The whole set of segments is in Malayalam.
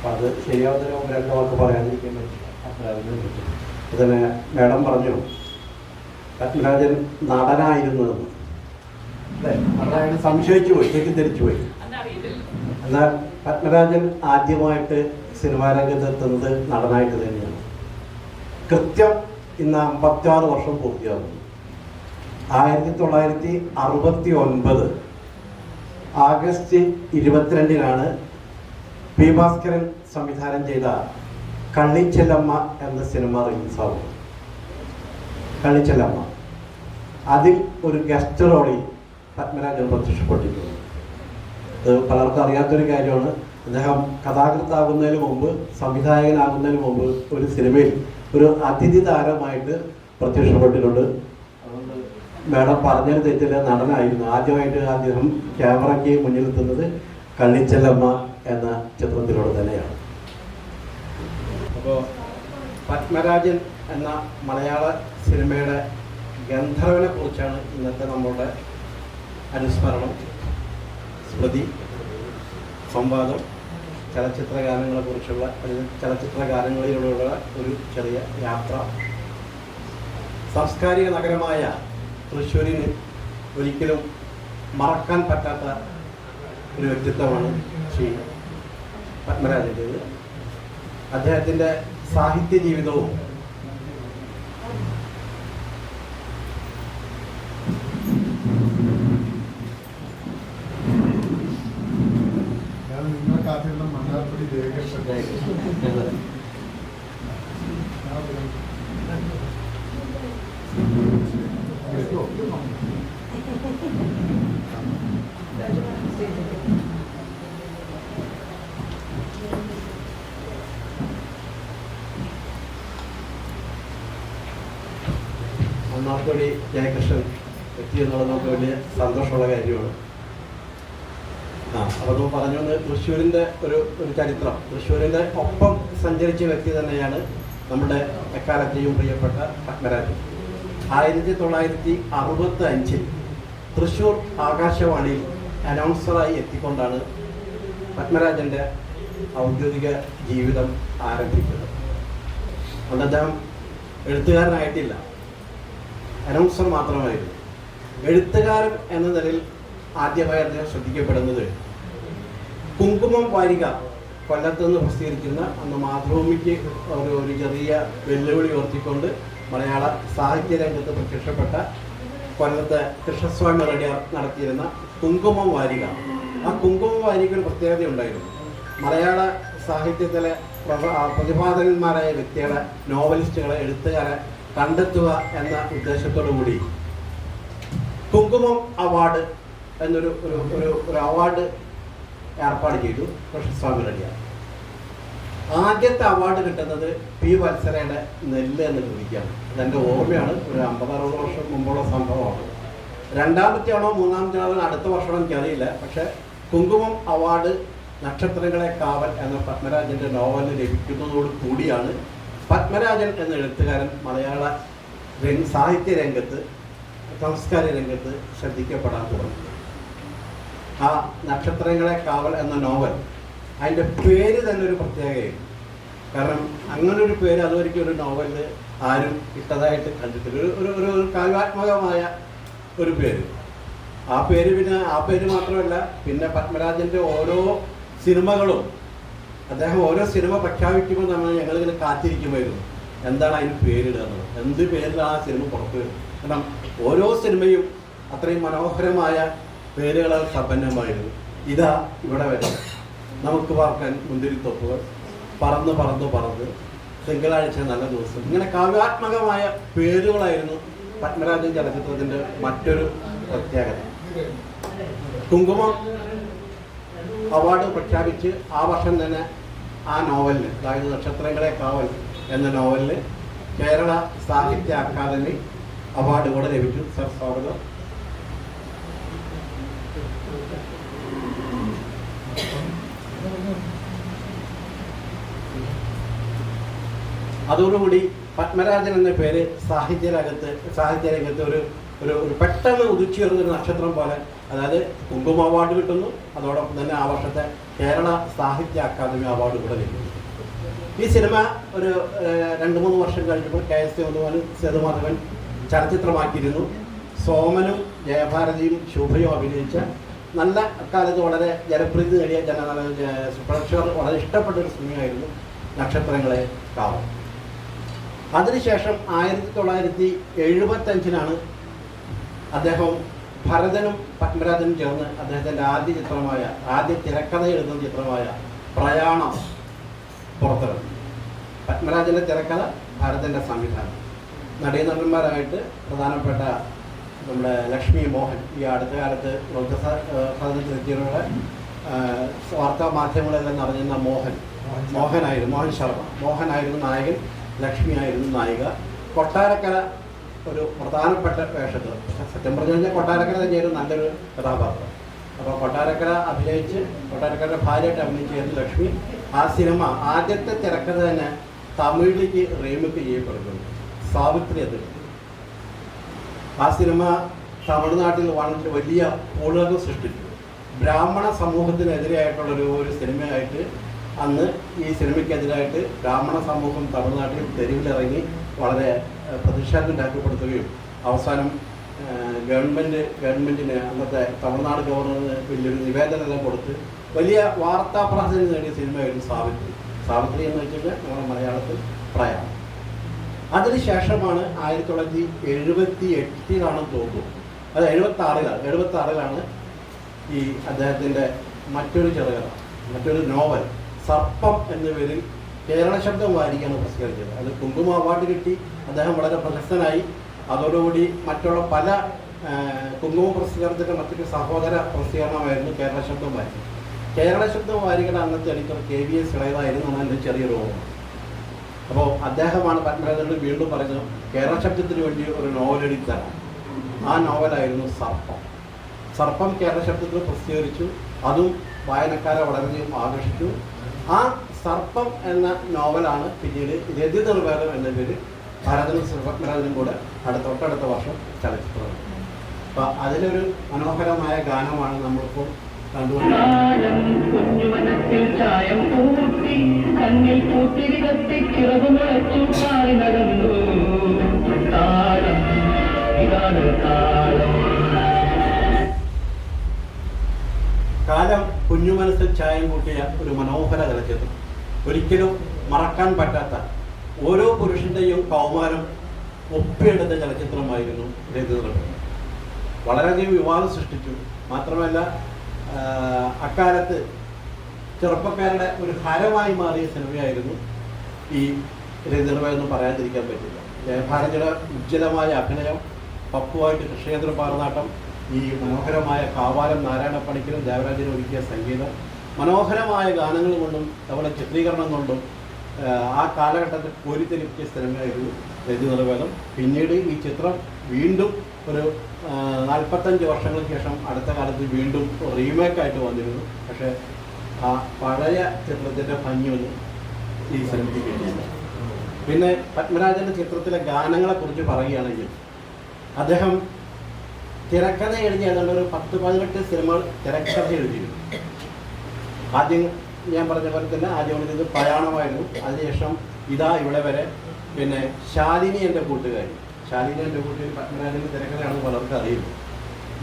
അത് ശരിയാവുന്നതിന് മുമ്പ് രണ്ടു വാക്ക് പറയാതിരിക്കാൻ പറ്റില്ല. അതിന് മേഡം പറഞ്ഞു പത്മരാജൻ നടനായിരുന്നതെന്ന്. അല്ലേ? അതായത് സംശയിച്ചു പോയി, തെറ്റിദ്ധരിച്ചു പോയി. എന്നാൽ പത്മരാജൻ ആദ്യമായിട്ട് സിനിമാ രംഗത്തെത്തുന്നത് നടനായിട്ട് തന്നെയാണ്. കൃത്യം ഇന്ന് 56 വർഷം പൂർത്തിയാകുന്നു. 1969 ആഗസ്റ്റ് 22-നാണ് പി ഭാസ്കരൻ സംവിധാനം ചെയ്ത കള്ളിച്ചെല്ലമ്മ എന്ന സിനിമ റിലീസാവുന്നത്. കള്ളിച്ചെല്ലമ്മ, അതിൽ ഒരു ഗസ്റ്റ് റോളിൽ പത്മരാജൻ പ്രത്യക്ഷപ്പെട്ടിട്ടുണ്ട്. അത് പലർക്കും അറിയാത്തൊരു കാര്യമാണ്. അദ്ദേഹം കഥാകൃത്താകുന്നതിന് മുമ്പ്, സംവിധായകനാകുന്നതിന് മുമ്പ് ഒരു സിനിമയിൽ ഒരു അതിഥി താരമായിട്ട് പ്രത്യക്ഷപ്പെട്ടിട്ടുണ്ട്. അതുകൊണ്ട് മേഡം പറഞ്ഞൊരു തെറ്റില്ല, നടനായിരുന്നു. ആദ്യമായിട്ട് അദ്ദേഹം ക്യാമറയ്ക്ക് മുന്നിലെത്തുന്നത് കള്ളിച്ചെല്ലമ്മ എന്ന ചിത്രത്തിലൂടെ തന്നെയാണ്. അപ്പോൾ പത്മരാജൻ എന്ന മലയാള സിനിമയുടെ ഗന്ധർവനെ കുറിച്ചാണ് ഇന്നത്തെ നമ്മളുടെ അനുസ്മരണം, സ്മൃതി, സംവാദം, ചലച്ചിത്ര ഗാനങ്ങളെക്കുറിച്ചുള്ള ചലച്ചിത്ര ഗാനങ്ങളിലൂടെയുള്ള ഒരു ചെറിയ യാത്ര. സാംസ്കാരിക നഗരമായ തൃശ്ശൂരിന് ഒരിക്കലും മറക്കാൻ പറ്റാത്ത ഒരു വ്യക്തിത്വമാണ് ശ്രീ പത്മരാജൻ്റേത്. അദ്ദേഹത്തിൻ്റെ സാഹിത്യ ജീവിതവും ഒന്നാമത്തോടെ ജയകൃഷ്ണൻ എത്തിയെന്നുള്ളത് നമുക്ക് വലിയ സന്തോഷമുള്ള കാര്യമാണ്. അപ്പോൾ നമ്മൾ പറഞ്ഞു വന്ന് തൃശ്ശൂരിൻ്റെ ഒരു ചരിത്രം, തൃശ്ശൂരിൻ്റെ ഒപ്പം സഞ്ചരിച്ച വ്യക്തി തന്നെയാണ് നമ്മുടെ എക്കാലത്തെയും പ്രിയപ്പെട്ട പത്മരാജൻ. 1965 തൃശ്ശൂർ ആകാശവാണിയിൽ അനൗൺസറായി എത്തിക്കൊണ്ടാണ് പത്മരാജൻ്റെ ഔദ്യോഗിക ജീവിതം ആരംഭിക്കുന്നത്. അതുകൊണ്ട് അദ്ദേഹം എഴുത്തുകാരനായിട്ടില്ല, അനൗൺസർ മാത്രമായിരുന്നു. എഴുത്തുകാരൻ എന്ന നിലയിൽ ആദ്യമായി അദ്ദേഹം ശ്രദ്ധിക്കപ്പെടുന്നത് കുങ്കുമം വാരിക കൊല്ലത്തുനിന്ന് പ്രസിദ്ധീകരിക്കുന്ന അന്ന് മാതൃഭൂമിക്ക് ഒരു ചെറിയ വെല്ലുവിളി ഉയർത്തിക്കൊണ്ട് മലയാള സാഹിത്യ രംഗത്ത് പ്രത്യക്ഷപ്പെട്ട കൊല്ലത്തെ കൃഷ്ണസ്വാമി റെഡ്ഡിയാർ നടത്തിയിരുന്ന കുങ്കുമം വാരിക. ആ കുങ്കുമം വാരിക ഒരു പ്രത്യേകത ഉണ്ടായിരുന്നു. മലയാള സാഹിത്യത്തിലെ പ്രതിഭാധനന്മാരായ വ്യക്തികളെ, നോവലിസ്റ്റുകളെ, എഴുത്തുകാരെ കണ്ടെത്തുക എന്ന ഉദ്ദേശത്തോടു കൂടി കുങ്കുമം അവാർഡ് എന്നൊരു അവാർഡ് ഏർപ്പാട് ചെയ്തു കൃഷ്ണസ്വാമി റെഡ്ഡിയാർ. ആദ്യത്തെ അവാർഡ് കിട്ടുന്നത് പി വത്സരയുടെ നെല്ല് എന്ന കൃതിക്കാണ്. അതെൻ്റെ ഓർമ്മയാണ്, ഒരു 50-60 വർഷം മുമ്പുള്ള സംഭവമാണ്. രണ്ടാമത്തെയാണോ മൂന്നാമത്തെയാണോ അടുത്ത വർഷമാണോ എനിക്കറിയില്ല. പക്ഷേ കുങ്കുമം അവാർഡ് നക്ഷത്രങ്ങളെ കാവൽ എന്ന പത്മരാജൻ്റെ നോവലിന് ലഭിക്കുന്നതോട് കൂടിയാണ് പത്മരാജൻ എന്ന എഴുത്തുകാരൻ മലയാള സാഹിത്യ രംഗത്ത്, സംസ്കാര രംഗത്ത് ശ്രദ്ധിക്കപ്പെടാൻ തുടങ്ങി. ആ നക്ഷത്രങ്ങളെ കാവൽ എന്ന നോവൽ, അതിൻ്റെ പേര് തന്നെ ഒരു പ്രത്യേകതയാണ്. കാരണം അങ്ങനൊരു പേര് അതൊരിക്കലും ഒരു നോവലിൽ ആരും ഇട്ടതായിട്ട് കണ്ടിട്ടില്ല. ഒരു കാവ്യാത്മകമായ ഒരു പേര്. ആ പേര് മാത്രമല്ല, പിന്നെ പത്മരാജൻ്റെ ഓരോ സിനിമകളും അദ്ദേഹം ഓരോ സിനിമ പ്രഖ്യാപിക്കുമ്പോൾ ഞങ്ങളിങ്ങനെ കാത്തിരിക്കുമായിരുന്നു എന്താണ് അതിന് പേരിടുക എന്നുള്ളത്, എന്ത് പേരിലാണ് ആ സിനിമ പുറത്തു വരുന്നത്. കാരണം ഓരോ സിനിമയും അത്രയും മനോഹരമായ പേരുകളാൽ സമ്പന്നമായിരുന്നു. ഇതാ ഇവിടെ വരെ നമുക്ക് പാർക്കാൻ മുന്തിരിത്തൊപ്പുകൾ, പറന്ന് പറന്ന് പറന്ന്, തിങ്കളാഴ്ച നല്ല ദിവസം, ഇങ്ങനെ കാവ്യാത്മകമായ പേരുകളായിരുന്നു പത്മരാജൻ ചലച്ചിത്രത്തിൻ്റെ മറ്റൊരു പ്രത്യേകത. കുങ്കുമം അവാർഡ് പ്രഖ്യാപിച്ച് ആ വർഷം തന്നെ ആ നോവലിന്, അതായത് നക്ഷത്രങ്ങളെ കാവൽ എന്ന നോവലിന് കേരള സാഹിത്യ അക്കാദമി അവാർഡ് കൂടെ ലഭിച്ചു. സർ, സ്വാഗതം. അതോടുകൂടി പത്മരാജൻ എന്ന പേര് സാഹിത്യ രംഗത്ത് ഒരു പെട്ടെന്ന് ഉദിച്ചുയർന്നൊരു നക്ഷത്രം പോലെ. അതായത് കുങ്കുമ അവാർഡ് കിട്ടുന്നു, അതോടൊപ്പം തന്നെ ആ വർഷത്തെ കേരള സാഹിത്യ അക്കാദമി അവാർഡ് കൂടെ ലഭിക്കുന്നു. ഈ സിനിമ ഒരു 2-3 വർഷം കഴിഞ്ഞപ്പോൾ KS സേതുമാധവൻ ചലച്ചിത്രമാക്കിയിരുന്നു. സോമനും ജയഭാരതിയും ശോഭയും അഭിനയിച്ച നല്ല അക്കാലത്ത് വളരെ ജനപ്രീതി നേടിയ പ്രേക്ഷകർ വളരെ ഇഷ്ടപ്പെട്ട ഒരു സിനിമയായിരുന്നു നക്ഷത്രങ്ങളെ കാവൽ. അതിനുശേഷം 1975 അദ്ദേഹം ഭരതനും പത്മരാജനും ചേർന്ന് അദ്ദേഹത്തിൻ്റെ ആദ്യ തിരക്കഥ എഴുതുന്ന ചിത്രമായ പ്രയാണം പുറത്തിറങ്ങി. പത്മരാജൻ്റെ തിരക്കഥ, ഭരതൻ്റെ സംവിധാനം. നടീനടന്മാരായിട്ട് പ്രധാനപ്പെട്ട നമ്മുടെ ലക്ഷ്മി മോഹൻ, ഈ അടുത്ത കാലത്ത് വൃദ്ധസദനത്തിലെത്തിയവരുടെ വാർത്താ മാധ്യമങ്ങളെല്ലാം നിറഞ്ഞിരുന്ന മോഹൻ ശർമ്മ മോഹനായിരുന്നു നായകൻ, ലക്ഷ്മിയായിരുന്നു നായിക. കൊട്ടാരക്കര ഒരു പ്രധാനപ്പെട്ട വേഷത്തിൽ, സത്യം പറഞ്ഞു കഴിഞ്ഞാൽ കൊട്ടാരക്കര തന്നെയായിരുന്നു നല്ലൊരു കഥാപാത്രം. അപ്പോൾ കൊട്ടാരക്കരയുടെ ഭാര്യയായിട്ട് അഭിനയിച്ചായിരുന്നു ലക്ഷ്മി. ആ സിനിമ ആദ്യത്തെ തിരക്കഥ തന്നെ തമിഴിലേക്ക് റീമേക്ക് ചെയ്യപ്പെടുന്നു, സാവിത്രി അത്. ആ സിനിമ തമിഴ്നാട്ടിൽ വളരെ വലിയ ഉണർവ് സൃഷ്ടിച്ചു. ബ്രാഹ്മണ സമൂഹത്തിനെതിരെയായിട്ടുള്ള ഒരു സിനിമയായിട്ട് അന്ന് ഈ സിനിമയ്ക്കെതിരായിട്ട് ബ്രാഹ്മണ സമൂഹം തമിഴ്നാട്ടിൽ തെരുവിലിറങ്ങി വളരെ പ്രതിഷേധം രേഖപ്പെടുത്തുകയും അവസാനം ഗവൺമെൻറ്റിന് അന്നത്തെ തമിഴ്നാട് ഗവർണറിന് വലിയൊരു നിവേദനം കൊടുത്ത് വലിയ വാർത്താ പ്രാധാന്യം നേടിയ സിനിമയായിരുന്നു സാവിത്രി എന്ന് വെച്ചിട്ട് നമ്മുടെ മലയാളത്തിൽ പ്രയാണം. അതിനുശേഷമാണ് 1978 തോന്നുന്നു, അത് 76 ഈ അദ്ദേഹത്തിൻ്റെ മറ്റൊരു നോവൽ സർപ്പം എന്ന പേരിൽ കേരള ശബ്ദം വാരികയാണ് പ്രസിദ്ധീകരിച്ചത്. അത് കുങ്കുമ അവാർഡ് കിട്ടി, അദ്ദേഹം വളരെ പ്രശസ്തനായി. അതോടുകൂടി മറ്റുള്ള പല കുങ്കുമ പ്രസിദ്ധീകരണത്തിൻ്റെ മറ്റൊരു സഹോദര പ്രസിദ്ധീകരണമായിരുന്നു കേരള ശബ്ദം വാരിക. കേരള ശബ്ദം വാരികയുടെ അന്നത്തെ എഡിറ്റർ KVS ഇളയതായിരുന്നു എന്നാണ് എൻ്റെ ചെറിയൊരു ഓർമ്മ. അപ്പോൾ അദ്ദേഹമാണ് പത്മരാജനോട് വീണ്ടും പറഞ്ഞത് കേരള ശബ്ദത്തിന് വേണ്ടി ഒരു നോവൽ എഴുതി തരാം. ആ നോവലായിരുന്നു സർപ്പം കേരള ശബ്ദത്തിൽ പ്രസിദ്ധീകരിച്ചു. അതും വായനക്കാരെ വളരെയധികം ആകർഷിച്ചു. ആ സർപ്പം എന്ന നോവലാണ് പിന്നീട് രതിനിർവേദം എന്ന പേര് ഭരതനും പത്മരാജനും കൂടെ തൊട്ടടുത്ത വർഷം ചലച്ചിത്രം. അപ്പം അതിലൊരു മനോഹരമായ ഗാനമാണ് നമ്മളിപ്പോൾ കാലം കുഞ്ഞുമനസ്സിൽ ചായം കൂട്ടിയ ഒരു മനോഹര ചലച്ചിത്രം. ഒരിക്കലും മറക്കാൻ പറ്റാത്ത ഓരോ പുരുഷൻ്റെയും കൗമാരം ഒപ്പിയെടുത്ത ചലച്ചിത്രമായിരുന്നു രതിനിർവേദം. വളരെയധികം വിവാദം സൃഷ്ടിച്ചു. മാത്രമല്ല അക്കാലത്ത് ചെറുപ്പക്കാരുടെ ഒരു ഹരമായി മാറിയ സിനിമയായിരുന്നു ഈ രതിനിർവേദം എന്ന് പറയാതിരിക്കാൻ പറ്റില്ല. ജയഭാരതിയുടെ ഉജ്ജ്വലമായ അഭിനയം, പപ്പുവായിട്ട് കൃഷ്ണേന്ദ്ര പാറനാട്ടം, ഈ മനോഹരമായ കാവാലം നാരായണ പണിക്കരും ദേവരാജനും ഒരുക്കിയ സംഗീതം, മനോഹരമായ ഗാനങ്ങൾ കൊണ്ടും അതുപോലെ ചിത്രീകരണം കൊണ്ടും ആ കാലഘട്ടത്തിൽ കോരിത്തെരിപ്പിച്ച സിനിമയായിരുന്നു രതിനിർവേദം. പിന്നീട് ഈ ചിത്രം വീണ്ടും ഒരു 45 വർഷങ്ങൾക്ക് ശേഷം അടുത്ത കാലത്ത് വീണ്ടും റീമേക്കായിട്ട് വന്നിരുന്നു. പക്ഷേ ആ പഴയ ചിത്രത്തിൻ്റെ ഭംഗിയൊന്നും ഈ സിനിമയ്ക്ക് കിട്ടിയില്ല. പിന്നെ പത്മരാജൻ്റെ ചിത്രത്തിലെ ഗാനങ്ങളെക്കുറിച്ച് പറയുകയാണെങ്കിൽ അദ്ദേഹം തിരക്കഥ എഴുതി ഏതാണ്ട് ഒരു 10-18 സിനിമകൾ തിരക്കഥ എഴുതിയിരുന്നു. ആദ്യം ഞാൻ പറഞ്ഞ പോലെ തന്നെ ആദ്യം എഴുതിയത് പ്രയാണമായിരുന്നു. അതിനുശേഷം ഇതാ ഇവിടെ വരെ, പിന്നെ ശാലിനി എൻ്റെ കൂട്ടുകാരി പത്മരാജൻ്റെ തിരക്കഥയാണ് പലർക്കും അറിയുന്നത്.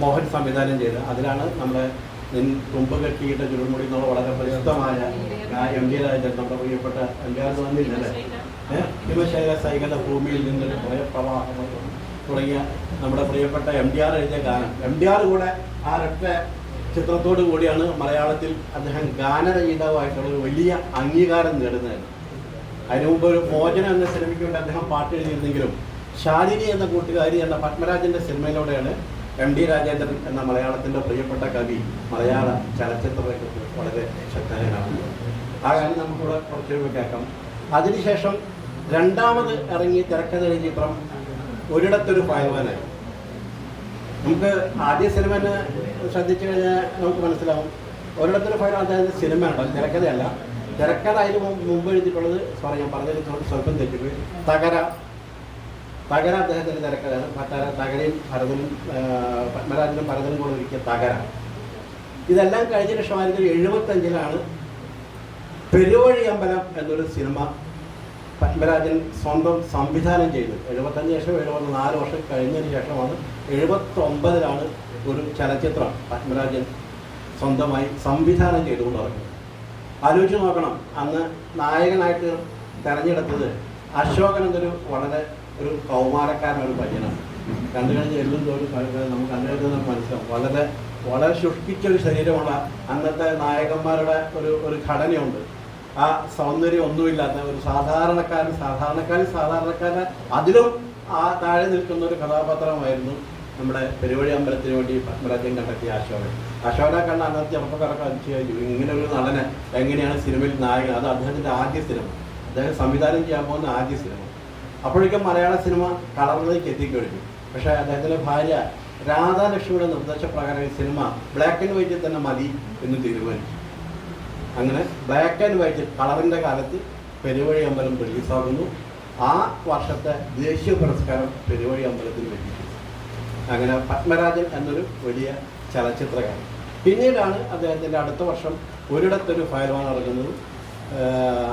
മോഹൻ സംവിധാനം ചെയ്ത് അതിലാണ് നമ്മുടെ തുമ്പ് കെട്ടിയിട്ട ചുരുൾമുടി എന്നുള്ള വളരെ പ്രസിദ്ധമായ MD രാജൻ, നമ്മുടെ പ്രിയപ്പെട്ട MDR വന്നില്ലല്ലേ, ഹിമശൈല സൈകത ഭൂമിയിൽ നിന്നൊരു പ്രവാഹം തുടങ്ങിയ നമ്മുടെ പ്രിയപ്പെട്ട MDR എഴുതിയ ഗാനം. MDR കൂടെ ആ ഒറ്റ ചിത്രത്തോടു കൂടിയാണ് മലയാളത്തിൽ അദ്ദേഹം ഗാനരചയിതാവായിട്ടുള്ള ഒരു വലിയ അംഗീകാരം നേടുന്നത്. അതിനു മുമ്പ് ഒരു മോചനം എന്ന സിനിമയ്ക്ക് വേണ്ടി അദ്ദേഹം പാട്ട് എഴുതിയിരുന്നെങ്കിലും ശാലിനി എന്ന കൂട്ടുകാരി എന്ന പത്മരാജൻ്റെ സിനിമയിലൂടെയാണ് MD രാജേന്ദ്രൻ എന്ന മലയാളത്തിൻ്റെ പ്രിയപ്പെട്ട കവി മലയാള ചലച്ചിത്രത്തെക്കുറിച്ച് വളരെ ശക്തനാണ്. ആ കാര്യം നമുക്കിവിടെ കുറച്ച് കേൾക്കാം. അതിനുശേഷം രണ്ടാമത് ഇറങ്ങി തിരക്കഥ എഴുതിയ ചിത്രം ഒരിടത്തൊരു ഫയൽവാനായി. നമുക്ക് ആദ്യ സിനിമ തന്നെ ശ്രദ്ധിച്ചു കഴിഞ്ഞാൽ നമുക്ക് മനസ്സിലാവും. ഒരിടത്തൊരു ഫയൽവാൻ അദ്ദേഹത്തിൻ്റെ സിനിമ ഉണ്ടോ, തിരക്കഥയല്ല. തിരക്കഥ അതിന് മുമ്പ് എഴുതിയിട്ടുള്ളത്, ഞാൻ പറഞ്ഞതിൽ സ്വല്പം തെറ്റിപ്പോയി, തകര അദ്ദേഹത്തിൻ്റെ തിരക്കഥയാണ്. തകരയും ഭരതനും പത്മരാജനും ഭരതനും കൂടെ ഒരുക്കിയ തകര. ഇതെല്ലാം കഴിഞ്ഞ ശേഷം 1975 പെരുവഴി അമ്പലം എന്നൊരു സിനിമ പത്മരാജൻ സ്വന്തം സംവിധാനം ചെയ്തത്. 75 ശേഷം 74 വർഷം കഴിഞ്ഞതിന് ശേഷമാണ് 79 ഒരു ചലച്ചിത്രം പത്മരാജൻ സ്വന്തമായി സംവിധാനം ചെയ്തുകൊണ്ട് ഇറങ്ങുന്നത്. ആലോചിച്ച് നോക്കണം, അന്ന് നായകനായിട്ട് തിരഞ്ഞെടുത്തത് അശോകൻ എന്നൊരു വളരെ ഒരു കൗമാരക്കാരനൊരു പയ്യനാണ്. കണ്ടു കഴിഞ്ഞ് എല്ലും തോറും നമുക്ക് കണ്ടുകഴിഞ്ഞാൽ മനസ്സിലാവും. വളരെ വളരെ ശുഷ്കിച്ചൊരു ശരീരമുള്ള അന്നത്തെ നായകന്മാരുടെ ഒരു ഘടനയുണ്ട്. ആ സൗന്ദര്യം ഒന്നുമില്ലാത്ത ഒരു സാധാരണക്കാരൻ അതിലും ആ താഴെ നിൽക്കുന്ന ഒരു കഥാപാത്രമായിരുന്നു നമ്മുടെ പെരുവഴി അമ്പലത്തിന് വേണ്ടി പത്മരാജൻ കണ്ടെത്തിയ അശോകനെ കണ്ട അന്നത്തെ ചെറുപ്പക്കാരൊക്കെ അതിശയിച്ചു, ഇങ്ങനെ ഒരു നടനെ എങ്ങനെയാണ് സിനിമയിൽ നായകൻ. അത് അദ്ദേഹത്തിൻ്റെ ആദ്യ സിനിമ, അദ്ദേഹം സംവിധാനം ചെയ്യാൻ പോകുന്ന ആദ്യ സിനിമ. അപ്പോഴേക്കും മലയാള സിനിമ കളറിലേക്ക് എത്തിക്കഴിഞ്ഞു. പക്ഷേ അദ്ദേഹത്തിൻ്റെ ഭാര്യ രാധാലക്ഷ്മിയുടെ നിർദ്ദേശപ്രകാരം ഈ സിനിമ ബ്ലാക്ക് ആൻഡ് വൈറ്റിൽ തന്നെ മതി എന്ന് തീരുമാനിച്ചു. അങ്ങനെ ബ്ലാക്ക് ആൻഡ് വൈറ്റ് കളറിൻ്റെ കാലത്ത് പെരുവഴി അമ്പലം റിലീസാകുന്നു. ആ വർഷത്തെ ദേശീയ പുരസ്കാരം പെരുവഴി അമ്പലത്തിന് ലഭിച്ചു. അങ്ങനെ പത്മരാജൻ എന്നൊരു വലിയ ചലച്ചിത്രകാരൻ. പിന്നീടാണ് അദ്ദേഹത്തിൻ്റെ അടുത്ത വർഷം ഒരിടത്തൊരു ഫയൽവാൻ ഇറങ്ങുന്നതും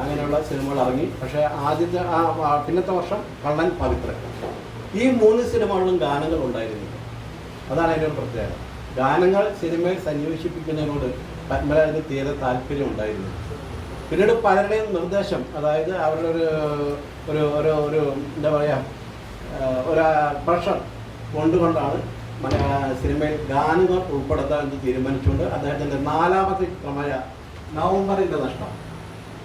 അങ്ങനെയുള്ള സിനിമകൾ ഇറങ്ങി. പക്ഷേ പിന്നത്തെ വർഷം കള്ളൻ പവിത്രൻ. ഈ 3 സിനിമകളിലും ഗാനങ്ങൾ ഉണ്ടായിരുന്നില്ല. അതാണ് അതിൻ്റെ ഒരു പ്രത്യേകത. ഗാനങ്ങൾ സിനിമയിൽ സന്നിവേശിപ്പിക്കുന്നതിനോട് പത്മരാജന് തീരെ താല്പര്യം ഉണ്ടായിരുന്നു. പിന്നീട് പലരുടെയും നിർദ്ദേശം, അതായത് അവരുടെ ഒരു എന്താ പറയുക, ഒരു പ്രഷർ കൊണ്ടുകൊണ്ടാണ് സിനിമയിൽ ഗാനങ്ങൾ ഉൾപ്പെടുത്താൻ എന്ന് തീരുമാനിച്ചുകൊണ്ട് അദ്ദേഹത്തിൻ്റെ 4ാമത്തെ ചിത്രമായ നവംബറിൻ്റെ നഷ്ടം,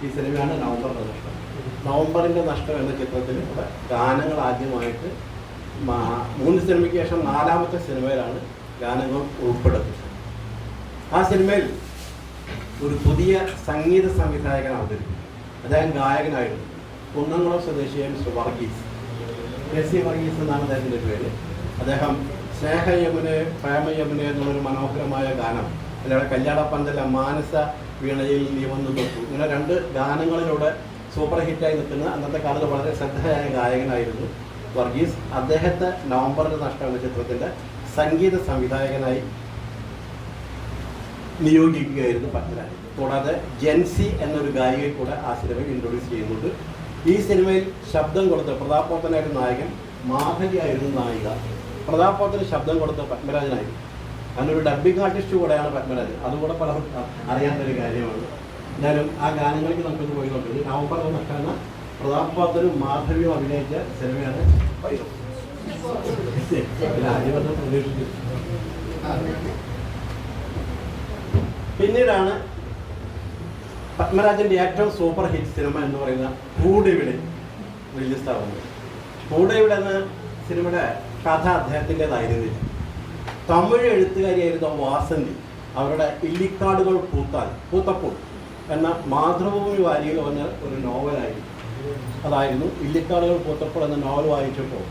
ഈ സിനിമയാണ് നവംബറിൻ്റെ നഷ്ടം. നവംബറിൻ്റെ നഷ്ടം എന്ന ചിത്രത്തിൽ ഗാനങ്ങൾ ആദ്യമായിട്ട് 3 സിനിമയ്ക്ക് ശേഷം 4ാമത്തെ സിനിമയിലാണ് ഗാനങ്ങൾ ഉൾപ്പെടുത്തുന്നത്. ആ സിനിമയിൽ ഒരു പുതിയ സംഗീത സംവിധായകൻ അവതരിപ്പിച്ചു. അദ്ദേഹം ഗായകനായിരുന്നു. കുന്നംകുളം സ്വദേശിയായ മിസ്റ്റർ വർഗീസ്, KC വർഗീസ് എന്നാണ് അദ്ദേഹത്തിൻ്റെ പേര്. അദ്ദേഹം സ്നേഹയമുന പ്രേമയമുന എന്നുള്ളൊരു മനോഹരമായ ഗാനം, അല്ലെങ്കിൽ കല്യാണപ്പന്തല മാനസ വീണയിൽ നീ വന്നു തൊട്ടു, ഇങ്ങനെ 2 ഗാനങ്ങളിലൂടെ സൂപ്പർ ഹിറ്റായി നിൽക്കുന്ന അന്നത്തെ കാലത്ത് വളരെ ശ്രദ്ധേയമായ ഗായകനായിരുന്നു വർഗീസ്. അദ്ദേഹത്തെ നവംബറിൻ്റെ നഷ്ടം എന്ന ചിത്രത്തിൻ്റെ സംഗീത സംവിധായകനായി നിയോഗിക്കുകയായിരുന്നു പത്മരാജൻ. കൂടാതെ ജെൻസി എന്നൊരു ഗായികയെ കൂടെ ആ സിനിമയിൽ ഇൻട്രൊഡ്യൂസ് ചെയ്യുന്നുണ്ട്. ഈ സിനിമയിൽ ശബ്ദം കൊടുത്ത പ്രതാപ് പോത്തനായിരുന്നു നായകൻ, മാധവി ആയിരുന്നു നായിക. പ്രതാപ് പോത്തന് ശബ്ദം കൊടുത്ത പത്മരാജനായിരുന്നു. അതിനൊരു ഡബ്ബിംഗ് ആർട്ടിസ്റ്റ് കൂടെയാണ് പത്മരാജൻ. അതുകൂടെ പലർക്കും അറിയാത്തൊരു കാര്യമാണ്. എന്നാലും ആ ഗാനങ്ങൾക്ക് നമുക്കൊന്ന് പോയി നോക്കുന്നത് നവംബർ നഷ്ടം പ്രതാപ് പോത്തനും മാധവിയും അഭിനയിച്ച സിനിമയാണ്. പിന്നീടാണ് പത്മരാജൻ്റെ ഏറ്റവും സൂപ്പർ ഹിറ്റ് സിനിമ എന്ന് പറയുന്ന കൂടെവിടെ റിലീസാവുന്നത്. കൂടെവിടെ എന്ന സിനിമയുടെ കഥ അദ്ദേഹത്തിൻ്റെതായിരുന്നില്ല. തമിഴ് എഴുത്തുകാരിയായിരുന്ന വാസന്തി അവരുടെ ഇല്ലിക്കാടുകൾ പൂത്തപ്പോൾ എന്ന മാതൃഭൂമി വാരികയിൽ വന്ന ഒരു നോവലായിരുന്നു. അതായിരുന്നു ഇല്ലിക്കാടുകൾ പൂത്തപ്പോൾ എന്ന നോവൽ വായിച്ചപ്പോൾ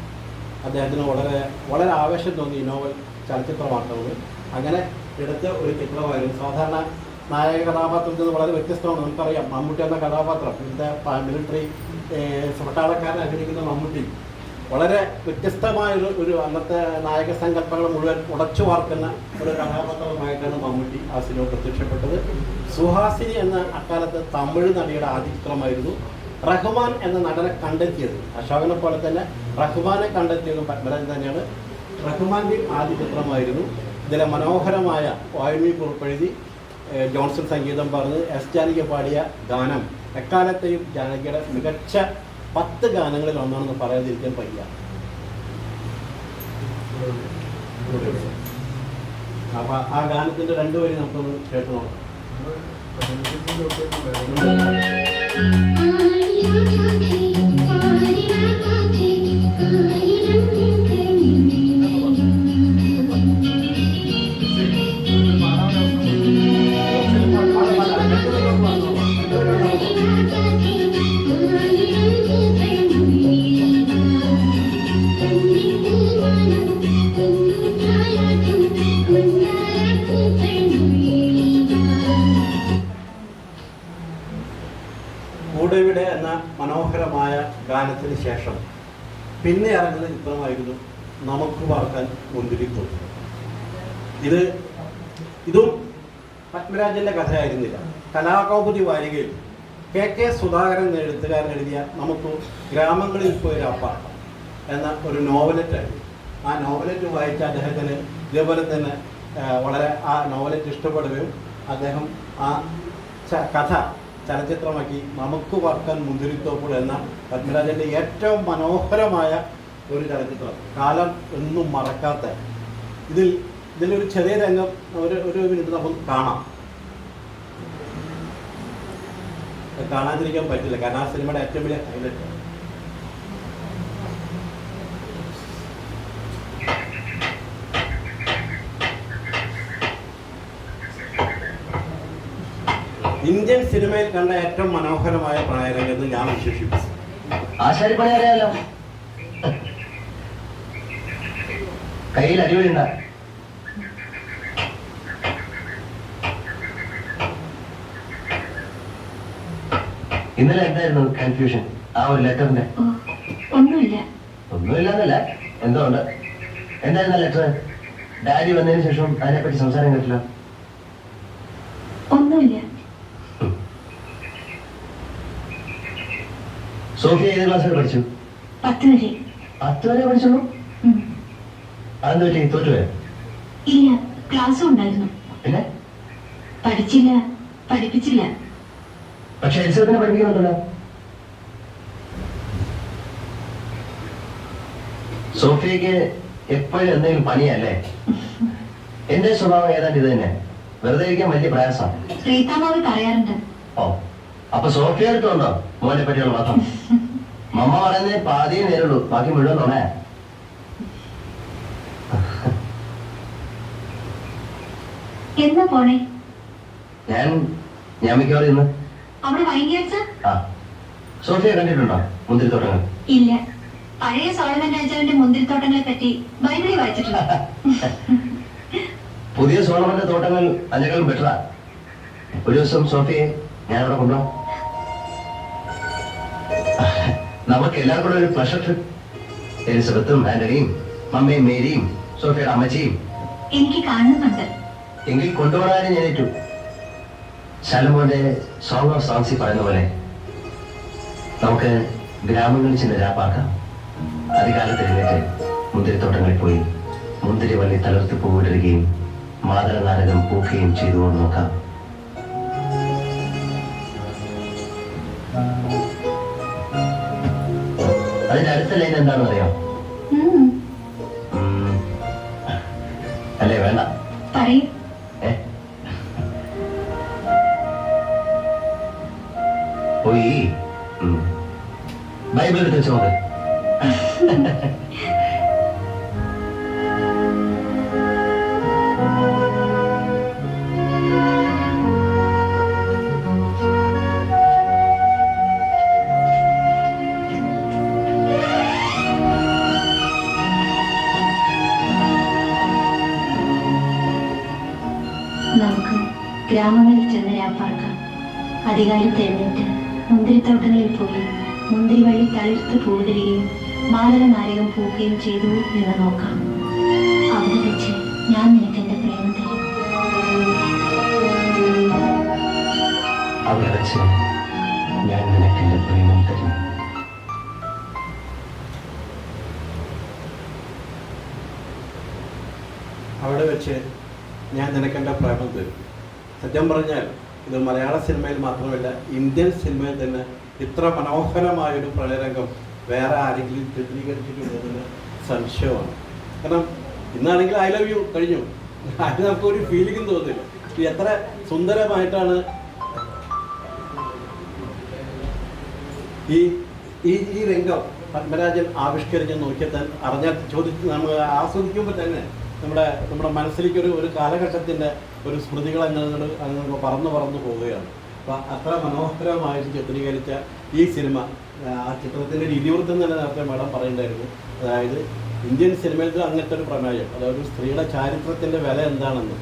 അദ്ദേഹത്തിന് വളരെ വളരെ ആവേശം തോന്നി ഈ നോവൽ ചലച്ചിത്രമാക്കുന്നത്. അങ്ങനെ എടുത്ത ഒരു ചിത്രമായിരുന്നു. സാധാരണ നായക കഥാപാത്രത്തിൽ നിന്ന് വളരെ വ്യത്യസ്തമാണ്. നമുക്കറിയാം മമ്മൂട്ടി എന്ന കഥാപാത്രം, ഇന്നത്തെ മിലിറ്ററി പട്ടാളക്കാരൻ അഭിനയിക്കുന്ന മമ്മൂട്ടി വളരെ വ്യത്യസ്തമായൊരു അന്നത്തെ നായക സങ്കല്പങ്ങൾ മുഴുവൻ ഉടച്ചു വാർക്കുന്ന ഒരു കഥാപാത്രമായിട്ടാണ് മമ്മൂട്ടി ആ സിനിമ പ്രത്യക്ഷപ്പെട്ടത്. സുഹാസിനി എന്ന അക്കാലത്ത് തമിഴ് നടിയുടെ ആദ്യ ചിത്രമായിരുന്നു. റഹ്മാൻ എന്ന നടനെ കണ്ടെത്തിയത് അശോകനെ പോലെ തന്നെ റഹ്മാനെ കണ്ടെത്തിയതും പത്മരാജൻ തന്നെയാണ്. റഹ്മാൻ്റെ ആദ്യ ചിത്രമായിരുന്നു. ഇതിലെ മനോഹരമായ വായുമി കുറിപ്പെഴുതി ജോൺസൺ സംഗീതം പറഞ്ഞ് S. ജാനകി പാടിയ ഗാനം എക്കാലത്തെയും ജാനകിയുടെ മികച്ച 10 ഗാനങ്ങളിൽ ഒന്നാണെന്ന് പറയാതിരിക്കാൻ വയ്യ. അപ്പം ആ ഗാനത്തിൻ്റെ 2 വരി നമുക്കൊന്ന് കേട്ട് നോക്കാം. കൂടെവിടെ എന്ന മനോഹരമായ ഗാനത്തിന് ശേഷം പിന്നെ ഇറങ്ങുന്ന ചിത്രമായിരുന്നു നമുക്ക് പറക്കാൻ മുന്തിരിത്തോപ്പ്. ഇതും പത്മരാജൻ്റെ കഥയായിരുന്നില്ല. കലാകൗമുദി വാരികയിൽ KK സുധാകരൻ എഴുത്തുകാരൻ എഴുതിയ നമുക്ക് ഗ്രാമങ്ങളിൽ പോയൊരു അപ്പാർട്ടം എന്ന ഒരു നോവലറ്റായിരുന്നു. ആ നോവലറ്റ് വായിച്ച അദ്ദേഹത്തിന് ഇതേപോലെ തന്നെ വളരെ ആ നോവലറ്റ് ഇഷ്ടപ്പെടുകയും അദ്ദേഹം ആ കഥ ചലച്ചിത്രമാക്കി നമുക്ക് പറക്കാൻ മുന്തിരിത്തോപ്പുകൾ എന്ന പത്മരാജൻ്റെ ഏറ്റവും മനോഹരമായ ഒരു ചലച്ചിത്രം, കാലം ഒന്നും മറക്കാത്ത. ഇതിലൊരു ചെറിയ രംഗം ഒരു മിനിറ്റ് നമുക്ക് കാണാതിരിക്കാൻ പറ്റില്ല, കാരണം ആ സിനിമയുടെ ഏറ്റവും വലിയ ഹൈലൈറ്റ്. ഇന്ത്യൻ സിനിമയിൽ കണ്ട ഏറ്റവും മനോഹരമായ പ്രണയരംഗത്ത് ഞാൻ വിശേഷിപ്പിച്ചു. ആശാരിപ്പണി അറിയാലോ, കയ്യിൽ അടിപൊളിയുണ്ട. ഇന്നലെ എന്തായിരുന്നു കൺഫ്യൂഷൻ ആ ഒരു ലെറ്ററിന്റെ? ഒന്നുമില്ലെന്നല്ല, എന്തോ ഉണ്ട്. എന്തായിരുന്നു ലെറ്റർ? ഡാഡി വന്നതിന് ശേഷം അതിനെപ്പറ്റി സംസാരം കേട്ടില്ല. ഒന്നുമില്ല. സോഫിയ ഏത് ക്ലാസ് വരെ പഠിച്ചു? 10 വരെ. 10 വരെ പഠിച്ചുള്ളൂ? അതെന്ത് പറ്റി, തോറ്റുപോയോ? ഇല്ല, ക്ലാസ്സും ഉണ്ടായിരുന്നു. പിന്നെ പഠിച്ചില്ല, പഠിപ്പിച്ചില്ല. പക്ഷെ എലിസബത്തിനെ പഠിപ്പിക്കുന്നുണ്ടല്ലോ. സോഫിയക്ക് എപ്പോഴും എന്തെങ്കിലും പണിയല്ലേ? എന്റെ സ്വഭാവം ഏതാണ്ട് ഇത് തന്നെ, വെറുതെ ഇരിക്കാൻ വലിയ പ്രയാസമാണ്. റീതാമാവ് പറയാറുണ്ട്. ഓ, അപ്പൊ സോഫിയ അടുത്തുണ്ടോ മോനെ പറ്റിയുള്ള മാത്രം? മമ്മ പറയുന്നേ പാതിയെ നേരുള്ളൂ, ബാക്കി മുഴുവൻ തോണേ. എന്നാ പോണേ? ഞാൻ മിക്കവാറും ഇന്ന്. അവിടെ വൈകിയാഴ്ച? ആ, സോഫിയ കണ്ടിട്ടുണ്ടോ മുന്തിരിത്തോട്ടങ്ങൾ? ഇല്ല. പഴയ സോളമൻ രാജാവിന്റെ മുന്തിരിത്തോട്ടങ്ങളെ പറ്റി ബൈബിളിൽ വായിച്ചിട്ടുണ്ട്. പുതിയ സോളമന്റെ തോട്ടങ്ങൾ അതിനേക്കാളും ബെറ്ററാ. ഒരു ദിവസം സോഫിയെ ഞാൻ അവിടെ കൊണ്ടുപോകാം. നമുക്ക് എല്ലാവർക്കും കൂടെ ഒരു പ്ലഷർ ട്രിപ്പ്. എലിസബത്തും ആന്റണിയും മമ്മയും മേരിയും സോഫിയുടെ അമ്മച്ചിയും. എനിക്ക് കാണുന്നുണ്ട്. എങ്കിൽ കൊണ്ടുപോകാനും ഞാൻ ഏറ്റു. ശാലമോന്റെ സോങ് ഓഫ് സോങ്സിൽ പറയുന്ന പോലെ നമുക്ക് ഗ്രാമങ്ങളിൽ ചെന്ന് രാപ്പാക്കാം. അധികാലത്ത് എഴുന്നേറ്റ് മുന്തിരിത്തോട്ടങ്ങളിൽ പോയി മുന്തിരി വള്ളി തളർത്ത് പൂവിടുകയും മാതള നാരകം പൂക്കുകയും ചെയ്തുവോ നോക്കാം. അതിന്റെ അടുത്ത ലൈൻ എന്താണെന്ന് അറിയാം? അല്ലേ വേണ്ട പറയൂ. പോയി ബൈബിൾ എടുത്ത് വെച്ച് നോക്ക്. നമുക്ക് ഗ്രാമങ്ങളിൽ ചെന്ന് രാപ്പാർക്കാം. അധികാരത്ത് എഴുന്നേറ്റ് മുന്തിരിത്തോട്ടങ്ങളിൽ പോയി മുന്തിരി വഴി തളിർത്ത് പൂവിടുകയും മാതള നാരകം പൂക്കുകയും ചെയ്തു എന്ന് നോക്കാം. അവിടെ വെച്ച് ഞാൻ നിനക്ക് എന്റെ പ്രേമം തരും. അവിടെ വെച്ച് ഞാൻ നിനക്ക് എന്റെ പ്രേമം തരും. അവിടെ വെച്ച് ഞാൻ നിനക്കെൻ്റെ പ്രേമം തരും. സത്യം പറഞ്ഞാൽ ഇത് മലയാള സിനിമയിൽ മാത്രമല്ല, ഇന്ത്യൻ സിനിമയിൽ തന്നെ ഇത്ര മനോഹരമായൊരു പ്രണയരംഗം വേറെ ആരെങ്കിലും ചിത്രീകരിച്ചിട്ടുള്ളതിന് സംശയമാണ്. കാരണം ഇന്നാണെങ്കിൽ ഐ ലവ് യു കഴിഞ്ഞു, അതിന് നമുക്കൊരു ഫീലിംഗും തോന്നില്ല. എത്ര സുന്ദരമായിട്ടാണ് ഈ രംഗം പത്മരാജൻ ആവിഷ്കരിച്ച് നോക്കിയാൽ അറിഞ്ഞാൽ നമ്മൾ ആസ്വദിക്കുമ്പോൾ തന്നെ നമ്മുടെ മനസ്സിലേക്ക് ഒരു കാലഘട്ടത്തിൻ്റെ ഒരു സ്മൃതികൾ അങ്ങ് പറന്നു പോവുകയാണ്. അപ്പോൾ അത്ര മനോഹരമായിട്ട് ചിത്രീകരിച്ച ഈ സിനിമ, ആ ചിത്രത്തിൻ്റെ ഒരു ഇതിവൃത്തം തന്നെ നേരത്തെ മാഡം പറയേണ്ടായിരുന്നു. അതായത് ഇന്ത്യൻ സിനിമയിൽ അങ്ങനത്തെ ഒരു പ്രമേയം, അതായത് സ്ത്രീയുടെ ചാരിത്രത്തിൻ്റെ വില എന്താണെന്ന്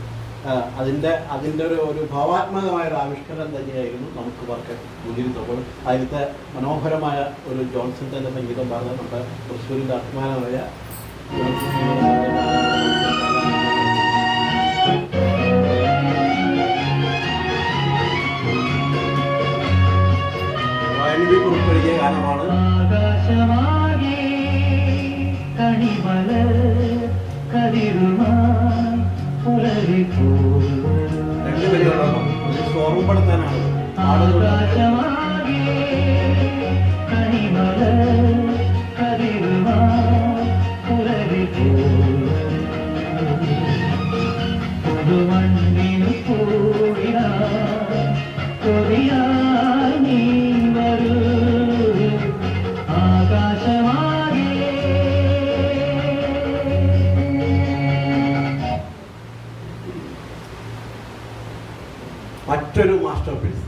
അതിൻ്റെ ഒരു ഭാവാത്മകമായ ഒരു ആവിഷ്കാരം തന്നെയായിരുന്നു നമുക്ക് വർക്ക് മുന്നിരുന്നപ്പോൾ അതിലത്തെ മനോഹരമായ ഒരു ജോൺസൺ തന്നെ സംഗീതം പറഞ്ഞ നമ്മുടെ തൃശ്ശൂരിൻ്റെ അഭിമാനമായ വയലിൽ കുറിപ്പെഴുതിയ ഗാനമാണ്. രണ്ടുപേരും ഓർമ്മപ്പെടുത്താനാണ് ആളുകൾ മറ്റൊരു മാസ്റ്റർ പീസ്.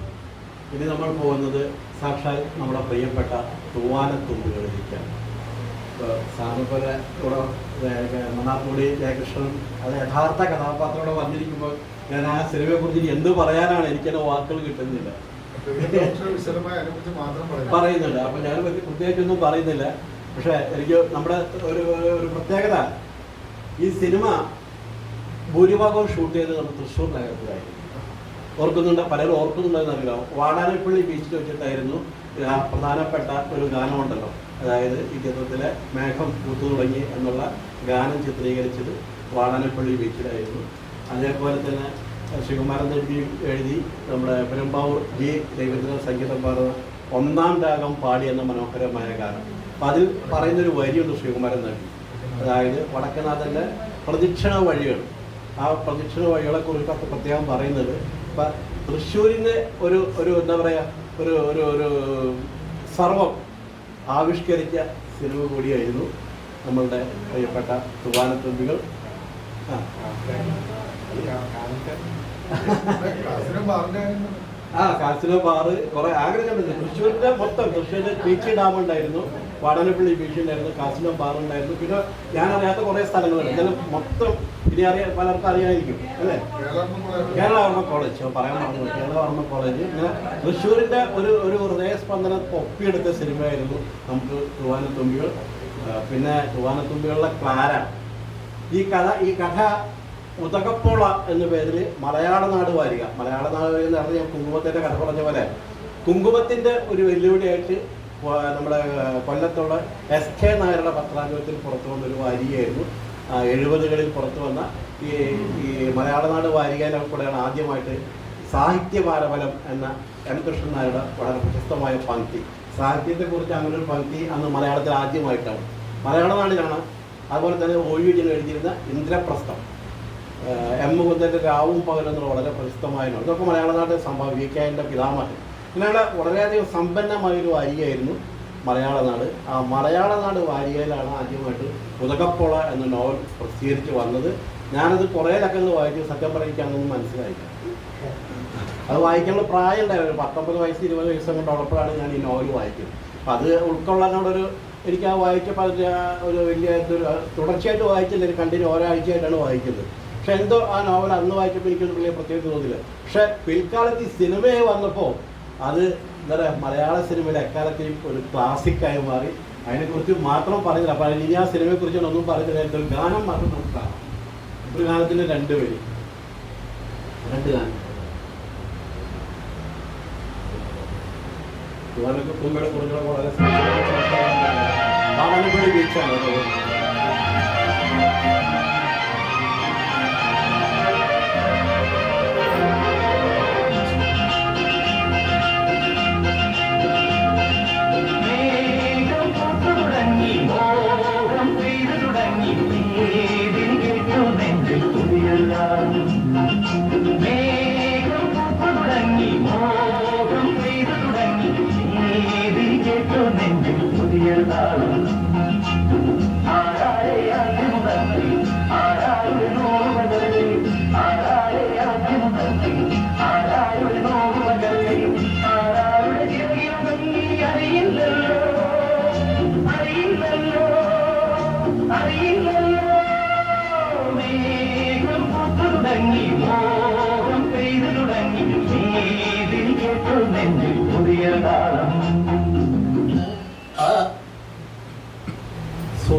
ഇനി നമ്മൾ പോകുന്നത് സാക്ഷാൽ നമ്മുടെ പ്രിയപ്പെട്ട തൂവാനത്തുമ്പികളിലേക്കാണ്. ഇപ്പോൾ സാറിപ്പോലെ ഇവിടെ മണ്ണാർപ്പൂടി ജയകൃഷ്ണൻ അത് യഥാർത്ഥ കഥാപാത്രത്തോടെ വന്നിരിക്കുമ്പോൾ ഞാൻ ആ സിനിമയെക്കുറിച്ച് എന്ത് പറയാനാണ്, എനിക്കെന്നെ വാക്കുകൾ കിട്ടുന്നില്ല. പറയുന്നില്ല. അപ്പം ഞാൻ പ്രത്യേകിച്ചൊന്നും പറയുന്നില്ല. പക്ഷേ എനിക്ക് നമ്മുടെ ഒരു പ്രത്യേകത, ഈ സിനിമ ഭൂരിഭാഗവും ഷൂട്ട് ചെയ്ത് നമ്മൾ തൃശ്ശൂരിനകത്തായിരുന്നു. ഓർക്കുന്നുണ്ട്, പലരും ഓർക്കുന്നുണ്ടെന്നറിയില്ല. വാടാനപ്പള്ളി ബീച്ചിൽ വെച്ചിട്ടായിരുന്നു പ്രധാനപ്പെട്ട ഒരു ഗാനമുണ്ടല്ലോ, അതായത് ഈ ചിത്രത്തിലെ മേഘം പൂത്തു തുടങ്ങി എന്നുള്ള ഗാനം ചിത്രീകരിച്ചത് വാടാനപ്പള്ളി ബീച്ചിലായിരുന്നു. അതേപോലെ തന്നെ ശ്രീകുമാരൻ തമ്പി എഴുതി നമ്മുടെ പെരുമ്പാവൂർ ജി രവീന്ദ്രൻ സംഗീതം പറഞ്ഞ ഒന്നാം രാഗം പാടി എന്ന മനോഹരമായ ഗാനം. അപ്പം അതിൽ പറയുന്നൊരു വരിയുണ്ട് ശ്രീകുമാരൻ തമ്പി, അതായത് വടക്കനാഥൻ്റെ പ്രദക്ഷിണ വഴികൾ. ആ പ്രദക്ഷിണ വഴികളെക്കുറിച്ച് പ്രത്യേകം പറയുന്നത് ഇപ്പം തൃശ്ശൂരിൻ്റെ ഒരു എന്താ പറയുക ഒരു സർവം ആവിഷ്കരിച്ച സിനിമ കൂടിയായിരുന്നു നമ്മളുടെ പ്രിയപ്പെട്ട തൂവാനത്തുമ്പികൾ. കാസിനോ ബാറ് കുറെ ആഗ്രഹമുണ്ട്. തൃശ്ശൂരിന്റെ മൊത്തം തൃശ്ശൂരിന്റെ പീച്ചി ഡാം ഉണ്ടായിരുന്നു, വാടാനപ്പള്ളി ബീച്ച് ഉണ്ടായിരുന്നു, കാസിനോ ബാർ ഉണ്ടായിരുന്നു. പിന്നെ ഞാൻ അറിയാത്ത കുറെ സ്ഥലങ്ങളുണ്ട്. ഇതിന് മൊത്തം ഇനി പലർക്കും അറിയാമായിരിക്കും അല്ലേ, കേരളവർമ്മ കോളേജ് പറയാൻ പറഞ്ഞു. കേരളവർമ്മ കോളേജ് ഇങ്ങനെ തൃശ്ശൂരിന്റെ ഒരു ഹൃദയസ്പന്ദനം ഒപ്പിയെടുത്ത സിനിമയായിരുന്നു നമുക്ക് തൂവാനത്തുമ്പികൾ. പിന്നെ തൂവാനത്തുമ്പികളുടെ ക്ലാര. ഈ കഥ ഉദകപ്പോള എന്ന പേരിൽ മലയാള നാട് വാരിക. മലയാള നാട് വാരിക എന്ന് പറഞ്ഞാൽ കുങ്കുമത്തിൻ്റെ കഥ പറഞ്ഞ പോലെ കുങ്കുമത്തിൻ്റെ ഒരു വെല്ലുവിളിയായിട്ട് നമ്മുടെ കൊല്ലത്തുള്ള SK നായരുടെ പത്രാധിപത്യത്തിൽ പുറത്തു വന്നൊരു വാരികയായിരുന്നു. 70കളിൽ പുറത്തു വന്ന ഈ മലയാള നാട് വാരികയിലെ കൂടെയാണ് ആദ്യമായിട്ട് സാഹിത്യപാരബലം എന്ന M. കൃഷ്ണൻ നായരുടെ വളരെ പ്രശസ്തമായ പങ്ക്തി. സാഹിത്യത്തെക്കുറിച്ച് അങ്ങനെ ഒരു പങ്ക്തി അന്ന് മലയാളത്തിൽ ആദ്യമായിട്ടാണ്, മലയാള നാടിലാണ്. അതുപോലെ തന്നെ OU എഴുതിയിരുന്ന ഇന്ദ്രപ്രസ്ഥം, M. മുകുന്ദൻ്റെ രാവും പകലെന്നുള്ള വളരെ പ്രശസ്തമായിരുന്നു. ഇതൊക്കെ മലയാള നാട്ടിൽ സംഭവം. VK പിതാമഹൻ. ഇങ്ങനെയുള്ള വളരെയധികം സമ്പന്നമായൊരു വാരികയായിരുന്നു മലയാള നാട്. ആ മലയാള നാട് വാരികയിലാണ് ആദ്യമായിട്ട് ഉദകപ്പോള എന്ന നോവൽ പ്രസിദ്ധീകരിച്ച് വന്നത്. ഞാനത് കുറേ ലക്കങ്ങൾ വായിച്ചു. സത്യം പറയാനൊന്നും മനസ്സിലായില്ല. അത് വായിക്കാനുള്ള പ്രായം ഉണ്ടായിരുന്നു. 19 വയസ്സ് 20 വയസ്സ് കൊണ്ട് ഉള്ളപ്പോഴാണ് ഞാൻ ഈ നോവൽ വായിക്കുന്നത്. അപ്പം അത് ഉൾക്കൊള്ളാനുള്ളൊരു എനിക്ക് ആ വായിച്ചപ്പോൾ അതിൻ്റെ ഒരു വലിയ തുടർച്ചയായിട്ട് വായിച്ചില്ല, ഒരു കണ്ടിന്യൂ ഒരാഴ്ചയായിട്ടാണ് വായിക്കുന്നത്. പക്ഷെ എന്തോ ആ നോവൽ അന്ന് വായിച്ചപ്പോൾ എനിക്കൊരു വലിയ പ്രത്യേകത തോന്നില്ല. പക്ഷെ പിൽക്കാലത്ത് ഈ സിനിമയെ വന്നപ്പോൾ അത് എന്താ പറയുക, മലയാള സിനിമയിൽ എക്കാലത്തെയും ഒരു ക്ലാസിക്കായി മാറി. അതിനെക്കുറിച്ച് മാത്രം പറയുന്നില്ല. അപ്പം ഇനി ആ സിനിമയെക്കുറിച്ച് ഒന്നും പറയുന്നില്ല. ഒരു ഗാനം മാത്രം നമുക്ക് കാണാം. ഒരു ഗാനത്തിന് 2 വരി, 2 ഗാനം. തുമ്പയുടെ കുറിച്ചുള്ള വളരെ വാടാനപ്പള്ളി ബീച്ചാണ്. പുതിയ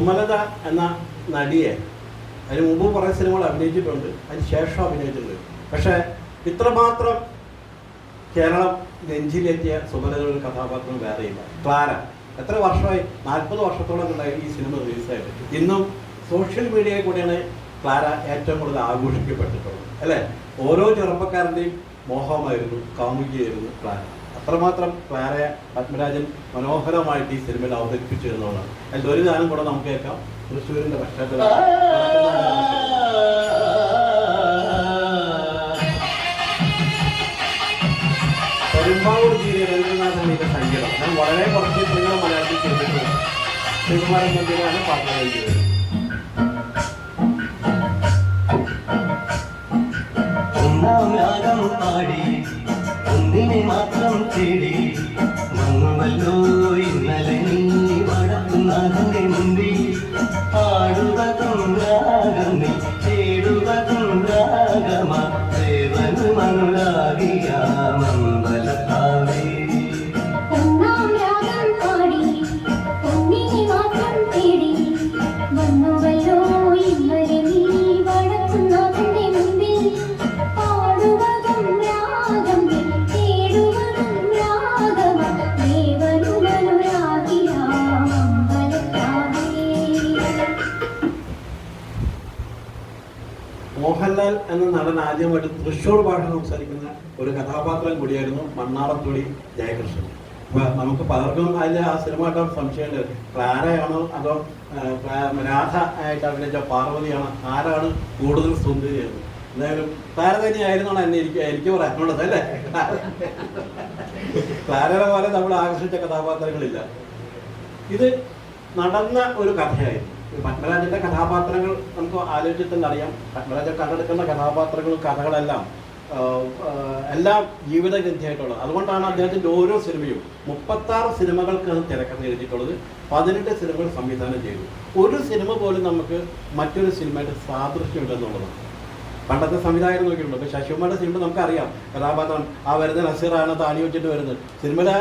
സുമലത എന്ന നടിയെ അതിന് മുമ്പ് കുറേ സിനിമകൾ അഭിനയിച്ചിട്ടുണ്ട്, അതിന് ശേഷം അഭിനയിച്ചിട്ടുണ്ട്. പക്ഷേ ഇത്രമാത്രം കേരളം നെഞ്ചിലെത്തിയ സുമലതയുടെ ഒരു കഥാപാത്രം വേറെയില്ല. ക്ലാര എത്ര വർഷമായി? 40 വർഷത്തോളം ഉണ്ടായി ഈ സിനിമ റിലീസായിട്ട്. ഇന്നും സോഷ്യൽ മീഡിയയിൽ കൂടിയാണ് ക്ലാര ഏറ്റവും കൂടുതൽ ആഘോഷിക്കപ്പെട്ടിട്ടുള്ളത്, അല്ലേ? ഓരോ ചെറുപ്പക്കാരൻ്റെയും മോഹമായിരുന്നു, കാമുകിയായിരുന്നു ക്ലാര. അത്രമാത്രം ക്ലാരയെ പത്മരാജൻ മനോഹരമായിട്ട് ഈ സിനിമയിൽ അവതരിപ്പിച്ചു എന്നുള്ളതാണ്. അതിൽ ഒരു ഗാനം കൂടെ നമുക്ക് കേൾക്കാം. തൃശ്ശൂരിൻ്റെ പശ്ചാത്തലം പെരുമ്പാവൂർ ജി രവീന്ദ്രനാഥിന്റെ സംഗീതം. ഞാൻ വളരെ കുറച്ച് ചിത്രങ്ങൾ മലയാളത്തിൽ ചെയ്തിട്ടുണ്ട്. ശ്രീകുമാരൻ നമ്പ്യാരാണ് പാട്ടുകൾ എഴുതിയത്. ഒന്നാം രാഗം പാടി ഒന്നിനെ മാത്രം തേടി വന്നുവല്ലോ ഇന്നലെ നീ വടക്കുന്നാഥന്റെ മുമ്പിൽ പാടുവതും രാഗം നീ തേടുവതും രാഗമാ ദേവനു മനുരാഗിയാമമ്പലത്താവേ. ഒന്നാം രാഗം പാടി ഒന്നിനെ മാത്രം തേടി വന്നുവല്ലോ ഇന്നലെ നീ വടക്കുന്നാഥന്റെ മുമ്പിൽ പാടുവതും രാഗം തേടുവതും രാഗമാ ദേവനു മനുരാഗിയാമമ്പലത്താവേ. മോഹൻലാൽ എന്ന നടൻ ആദ്യമായിട്ട് തൃശ്ശൂർ ഭാഷ സംസാരിക്കുന്ന ഒരു കഥാപാത്രം കൂടിയായിരുന്നു മണ്ണാറത്തുടി ജയകൃഷ്ണൻ. അപ്പോൾ നമുക്ക് പലർക്കും അതിൽ ആ സിനിമ ആയിട്ട് സംശയമുണ്ട്. ക്ലാരയാണോ അതോ രാധ ആയിട്ട് അഭിനയിച്ച പാർവതിയാണോ, ആരാണ് കൂടുതൽ സുന്ദരിയെന്ന്? എന്തായാലും ക്ലാര തന്നെയായിരുന്നാണ് എനിക്ക് പറയാനുള്ളത്, അല്ലേ? ക്ലാരയെ പോലെ നമ്മൾ ആകർഷിച്ച കഥാപാത്രങ്ങളില്ല. ഇത് നടന്ന ഒരു കഥയായിരുന്നു. പത്മരാജന്റെ കഥാപാത്രങ്ങൾ നമുക്ക് ആലോചിച്ചിട്ട് അറിയാം. പത്മരാജൻ കണ്ടെടുക്കുന്ന കഥാപാത്രങ്ങളും കഥകളെല്ലാം എല്ലാം ജീവിതഗന്ധിയായിട്ടുള്ളത്. അതുകൊണ്ടാണ് അദ്ദേഹത്തിൻ്റെ ഓരോ സിനിമയും 36 സിനിമകൾക്കാണ് തിരക്കഥ എഴുതിയിട്ടുള്ളത്, 18 സിനിമകൾ സംവിധാനം ചെയ്തു. ഒരു സിനിമ പോലും നമുക്ക് മറ്റൊരു സിനിമയായിട്ട് സാദൃശ്യമുണ്ടെന്നുള്ളതാണ്. പണ്ടത്തെ സംവിധായകർ നോക്കിയിട്ടുണ്ട്. ഇപ്പോൾ ശശികുമാരുടെ സിനിമ നമുക്കറിയാം, കഥാപാത്രം ആ വരുന്ന നസീറാണ് താണി വെച്ചിട്ട് വരുന്നത്. സിനിമയുടെ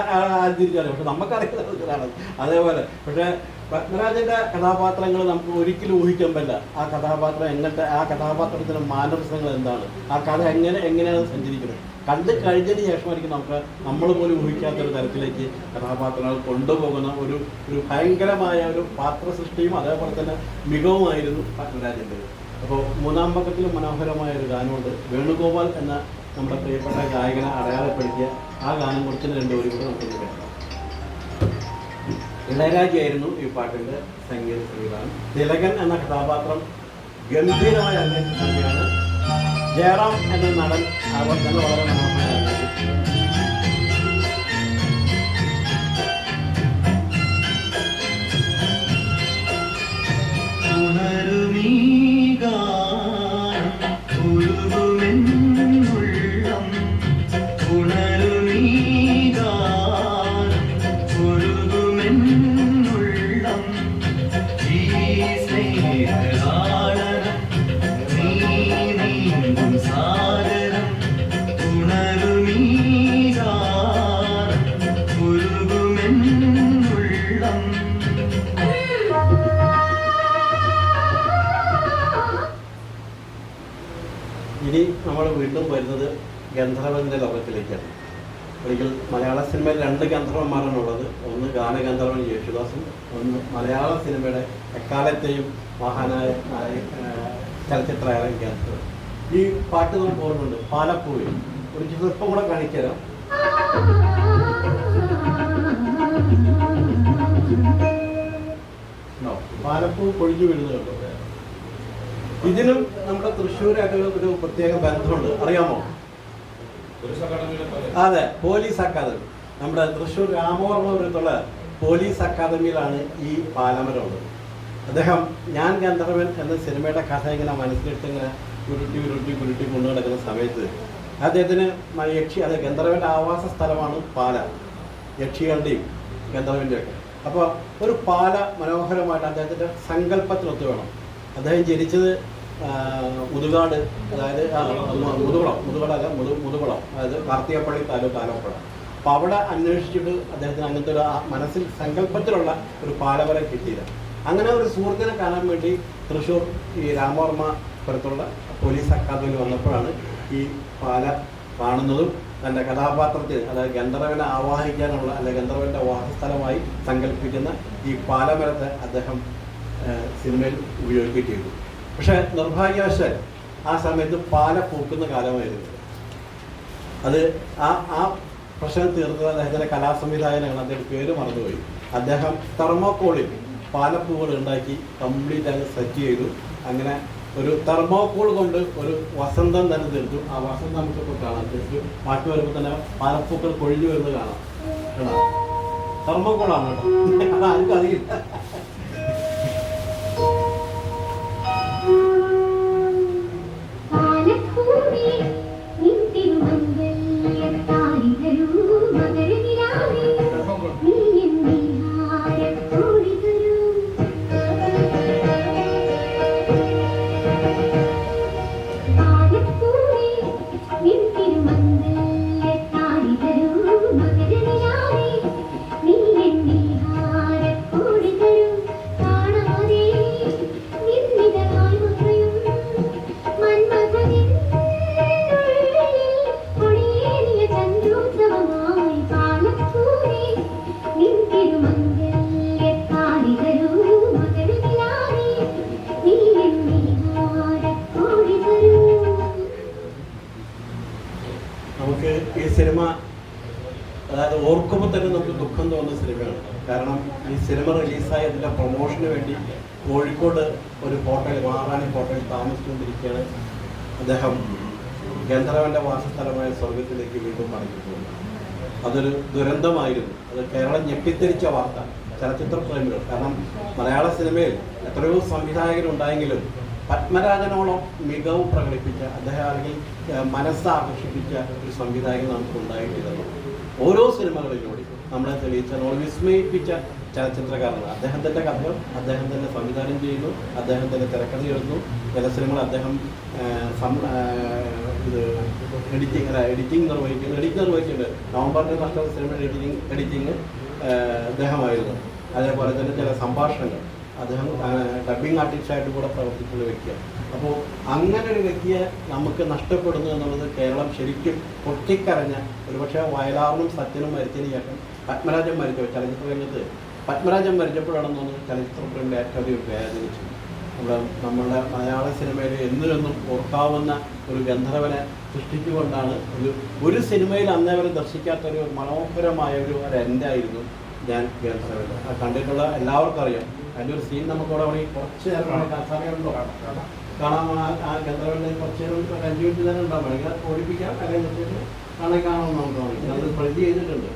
തിരിച്ചറിയാം, പക്ഷെ നമുക്കറിയാം നസീറാണ്. അതേപോലെ പക്ഷേ പത്മരാജൻ്റെ കഥാപാത്രങ്ങൾ നമുക്ക് ഒരിക്കലും ഊഹിക്കാൻ പറ്റില്ല. ആ കഥാപാത്രം എങ്ങനത്തെ, ആ കഥാപാത്രത്തിൻ്റെ മാനസികങ്ങൾ എന്താണ്, ആ കഥ എങ്ങനെയാണ് സഞ്ചരിക്കുന്നത്. കണ്ടു കഴിഞ്ഞതിന് ശേഷമായിരിക്കും നമ്മൾ പോലും ഊഹിക്കാത്തൊരു തരത്തിലേക്ക് കഥാപാത്രങ്ങൾ കൊണ്ടുപോകുന്ന ഒരു ഭയങ്കരമായ ഒരു പാത്ര സൃഷ്ടിയും അതേപോലെ തന്നെ മികവുമായിരുന്നു പത്മരാജൻ്റെ. അപ്പോൾ മൂന്നാം പക്കത്തിൽ മനോഹരമായ ഒരു ഗാനമുണ്ട്. വേണുഗോപാൽ എന്ന നമ്മുടെ പ്രിയപ്പെട്ട ഗായകനെ അടയാളപ്പെടുത്തിയ ആ ഗാനം കുറച്ചിന് 2 വരി കൂടെ നമുക്ക് കേൾക്കാം. ഇളയരാജയായിരുന്നു ഈ പാട്ടിൻ്റെ സംഗീത സംവിധാനം. തിലകൻ എന്ന കഥാപാത്രം ഗംഭീരമായ അഭിനയിച്ച സംഗീതമാണ്. ജയറാം എന്ന നടൻ അവർ തന്നെ വളരെ മനോഹരമായി അഭിനയിച്ചു. ഇനി നമ്മൾ വീണ്ടും വരുന്നത് ഗന്ധർവൻ്റെ ലോകത്തിലേക്കാണ്. ഒരിക്കൽ മലയാള സിനിമയിൽ 2 ഗന്ധർവന്മാരാണുള്ളത്. ഒന്ന് ഗാനഗന്ധർവൻ യേശുദാസും, ഒന്ന് മലയാള സിനിമയുടെ എക്കാലത്തെയും മഹാനായ ചലച്ചിത്രകാരൻ ഗന്ധർവൻ. ഈ പാട്ട് നമുക്ക് ഓർമ്മയുണ്ട്, പാലപ്പൂവിൽ. ഒരു ചിത്രം കൂടെ കാണിച്ചുതരാം. പാലപ്പൂ പൊഴിഞ്ഞു വീഴുന്നുണ്ടോ? ഇതിനും നമ്മുടെ തൃശ്ശൂരായിട്ടുള്ള ഒരു പ്രത്യേക ബന്ധമുണ്ട്, അറിയാമോ? അതെ, പോലീസ് അക്കാദമി. നമ്മുടെ തൃശ്ശൂർ രാമവർമ്മപുരത്തുള്ള പോലീസ് അക്കാദമിയിലാണ് ഈ പാലമരമുള്ളത്. അദ്ദേഹം ഞാൻ ഗന്ധർവൻ എന്ന സിനിമയുടെ കഥ ഇങ്ങനെ മനസ്സിലിട്ട് ഇങ്ങനെ ഉരുട്ടി കൊണ്ടു കിടക്കുന്ന സമയത്ത് അദ്ദേഹത്തിന് അത് ഗന്ധർവൻ്റെ ആവാസ സ്ഥലമാണ് പാല, യക്ഷികളുടെയും ഗന്ധർവൻ്റെയൊക്കെ. അപ്പോൾ ഒരു പാല മനോഹരമായിട്ട് അദ്ദേഹത്തിൻ്റെ സങ്കല്പത്തിനൊത്ത് വേണം. അദ്ദേഹം ജനിച്ചത് മുതുകാട്, അതായത് മുതുകുളം, അതായത് കാർത്തികപ്പള്ളി താലൂക്ക് ആലപ്പുഴ. അപ്പോൾ അവിടെ അന്വേഷിച്ചിട്ട് അദ്ദേഹത്തിന് അങ്ങനത്തെ ഒരു മനസ്സിൽ സങ്കല്പത്തിലുള്ള ഒരു പാലവരം കിട്ടിയില്ല. അങ്ങനെ ഒരു സുഹൃത്തിനെ കാണാൻ വേണ്ടി തൃശ്ശൂർ ഈ രാമവർമ്മ പുരത്തുള്ള പോലീസ് അക്കാദമിയിൽ വന്നപ്പോഴാണ് ഈ പാല കാണുന്നതും തൻ്റെ കഥാപാത്രത്തിൽ, അതായത് ഗന്ധർവനെ ആവാഹിക്കാനുള്ള അല്ലെങ്കിൽ ഗന്ധർവൻ്റെ വാസസ്ഥലമായി സങ്കല്പിക്കുന്ന ഈ പാലമരത്തെ അദ്ദേഹം സിനിമയിൽ ഉപയോഗിക്കുകയും ചെയ്തു. പക്ഷേ നിർഭാഗ്യവശാൽ ആ സമയത്ത് പാല പൂക്കുന്ന കാലമായിരുന്നു. അത് ആ പ്രശ്നം തീർത്തത് അദ്ദേഹത്തിൻ്റെ കലാസംവിധായകനാണ്. അദ്ദേഹം പേര് മറന്നുപോയി. അദ്ദേഹം തെർമോക്കോളിൽ പാലപ്പൂകൾ ഉണ്ടാക്കി കംപ്ലീറ്റ് ആയി സെറ്റ് ചെയ്തു. അങ്ങനെ ഒരു തെർമോക്കോൾ കൊണ്ട് ഒരു വസന്തം തന്നെ തീർത്തു. ആ വസന്തം നമുക്കിപ്പോൾ കാണാം. തീർത്തു മാറ്റി വരുമ്പോൾ തന്നെ പാലപ്പൂക്കൾ കൊഴിഞ്ഞു വരുന്നത് കാണാം. കേട്ടോ, തെർമോക്കോളാണ് കേട്ടോ, അതാർക്കും അറിയില്ല. നമുക്ക് ഈ സിനിമ അതായത് ഓർക്കുമ്പോൾ തന്നെ നമുക്ക് ദുഃഖം തോന്നുന്ന സിനിമയാണ്. കാരണം ഈ സിനിമ റിലീസായി അതിൻ്റെ പ്രൊമോഷന് വേണ്ടി കോഴിക്കോട് ഒരു ഹോട്ടൽ, മഹാറാണി ഹോട്ടലിൽ താമസിച്ചുകൊണ്ടിരിക്കുകയാണ് അദ്ദേഹം ഗന്ധർവൻ്റെ വാസസ്ഥലമായ സ്വർഗത്തിലേക്ക് വീണ്ടും മടങ്ങിപ്പോകുന്നു. അതൊരു ദുരന്തമായിരുന്നു. അത് കേരളം ഞെട്ടിത്തിരിച്ച വാർത്ത ചലച്ചിത്ര പ്രേമികൾ. കാരണം മലയാള സിനിമയിൽ എത്രയോ സംവിധായകരുണ്ടായെങ്കിലും പത്മരാജനോളം മികവ് പ്രകടിപ്പിച്ച അദ്ദേഹം അല്ലെങ്കിൽ മനസ്സാകർഷിപ്പിച്ച ഒരു സംവിധായകൻ നമുക്ക് ഉണ്ടായിട്ടില്ലെന്നും ഓരോ സിനിമകളിലൂടെ നമ്മളെ തെളിയിച്ച, നമ്മൾ വിസ്മയിപ്പിച്ച ചലച്ചിത്രകാരനാണ്. അദ്ദേഹത്തിൻ്റെ കഥകൾ അദ്ദേഹം തന്നെ സംവിധാനം ചെയ്യുന്നു, അദ്ദേഹം തന്നെ തിരക്കഥ എഴുതുന്നു. ചില സിനിമകൾ അദ്ദേഹം എഡിറ്റിംഗ് നിർവഹിക്കുന്നുണ്ട്. നവംബറിൻ്റെ നഷ്ട സിനിമയുടെ എഡിറ്റിംഗ് അദ്ദേഹമായിരുന്നു. അതേപോലെ തന്നെ ചില സംഭാഷണങ്ങൾ അദ്ദേഹം ഡബ്ബിംഗ് ആർട്ടിസ്റ്റായിട്ട് കൂടെ പ്രവർത്തിക്കുന്ന വ്യക്തിയാണ്. അപ്പോൾ അങ്ങനെ ഒരു വ്യക്തിയെ നമുക്ക് നഷ്ടപ്പെടുന്നു എന്നുള്ളത് കേരളം ശരിക്കും പൊട്ടിക്കരഞ്ഞ, ഒരുപക്ഷെ വയലാറിനും സത്യനും മരിച്ചതിന് ശേഷം പത്മരാജൻ മരിച്ചു ചലച്ചിത്ര രംഗത്ത് പത്മരാജൻ മരിച്ചപ്പോഴാണെന്ന് തോന്നുന്നു ചലച്ചിത്രപ്രേമിയുടെ ഏറ്റവും അധികം വേദനിച്ചു. നമ്മളുടെ മലയാള സിനിമയിൽ എന്നും ഓർക്കാവുന്ന ഒരു ഗന്ധർവനെ സൃഷ്ടിച്ചുകൊണ്ടാണ് ഒരു സിനിമയിൽ അന്നേ വരെ ദർശിക്കാത്തൊരു മനോഹരമായ ഒരു എൻഡായിരുന്നു ഞാൻ ഗന്ധർവൻ. കണ്ടിട്ടുള്ള എല്ലാവർക്കും അറിയാം. അതിൻ്റെ ഒരു സീൻ നമുക്കവിടെ വേണമെങ്കിൽ കുറച്ച് നേരം സമയമുണ്ടോ കാണാൻ. ആ ഗന്ധർവൻ്റെ കുറച്ച് നേരം ഒരു 5 മിനിറ്റ് തന്നെ ഉണ്ടാവും. വേണമെങ്കിൽ ഓടിപ്പിക്കാം, അല്ലെങ്കിൽ കാണാൻ നമുക്ക് വേണമെങ്കിൽ അത് പ്രതി ചെയ്തിട്ടുണ്ട്.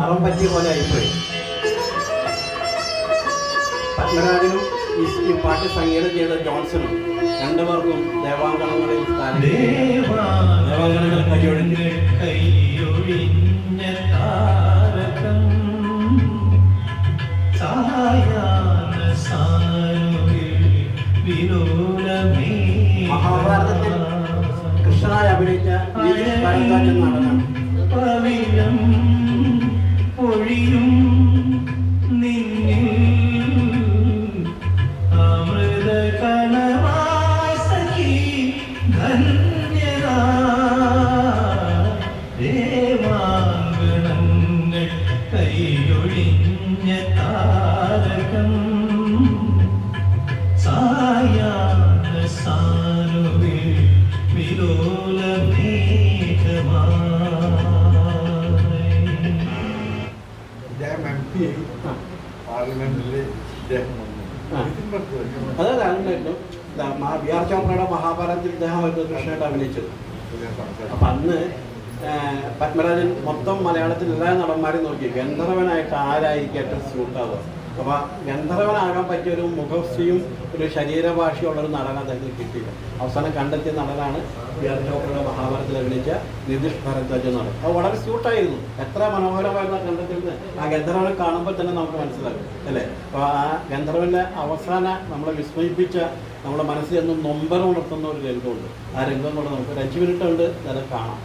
അറം പറ്റിയ പോലെ ആയിപ്പോയി. പത്മരാജനും ഈ പാട്ട് സംഗീതം ചെയ്ത ജോൺസണും രണ്ടുപേർക്കും ദേവാങ്കണങ്ങളിൽ ദേവാങ്കണങ്ങൾ കൈയൊഴിഞ്ഞ് മഹാഭാരതത്തിൽ കൃഷ്ണനായി അഭിനയിച്ച നടനാണ്. അതായത് അതുണ്ടായിരുന്നു. ബി ആർ ചോപ്രയുടെ മഹാഭാരതത്തിൽ ഇദ്ദേഹമായിരുന്നു കൃഷ്ണനായിട്ട് അഭിനയിച്ചത്. അപ്പം അന്ന് പത്മരാജൻ മൊത്തം മലയാളത്തിൽ എല്ലാ നടന്മാരെയും നോക്കി ഗന്ധർവനായിട്ട് ആരായിരിക്കും ഏറ്റവും സ്യൂട്ടാവുക. അപ്പോൾ ഗന്ധർവനാകാൻ പറ്റിയ ഒരു മുഖശ്രീയും ഒരു ശരീരഭാഷയുള്ള ഒരു നടൻ അദ്ദേഹത്തിന് കിട്ടിയില്ല. അവസാനം കണ്ടെത്തിയ നടനാണ് ബി ആർ ചോപ്രയുടെ മഹാഭാരതത്തിൽ ചിത്രത്തിൽ അഭിനയിച്ച നിതീഷ് ഭാരദ്വാജ് എന്ന് പറയും. അത് വളരെ സ്യൂട്ടായിരുന്നു. എത്ര മനോഹരമായിരുന്നു ആ ഗന്ധർവ്വനെ. ആ ഗന്ധർവ്വനെ കാണുമ്പോൾ തന്നെ നമുക്ക് മനസ്സിലാക്കും അല്ലേ. അപ്പോൾ ആ ഗന്ധർവ്വൻ്റെ അവസാന നമ്മളെ വിസ്മയിപ്പിച്ച നമ്മുടെ മനസ്സിൽ എന്നും നൊമ്പരം ഉണർത്തുന്ന ഒരു രംഗമുണ്ട്. ആ രംഗം കൊണ്ട് നമുക്ക് ഒരു 5 മിനിറ്റ് ഉണ്ട് അത് കാണാം.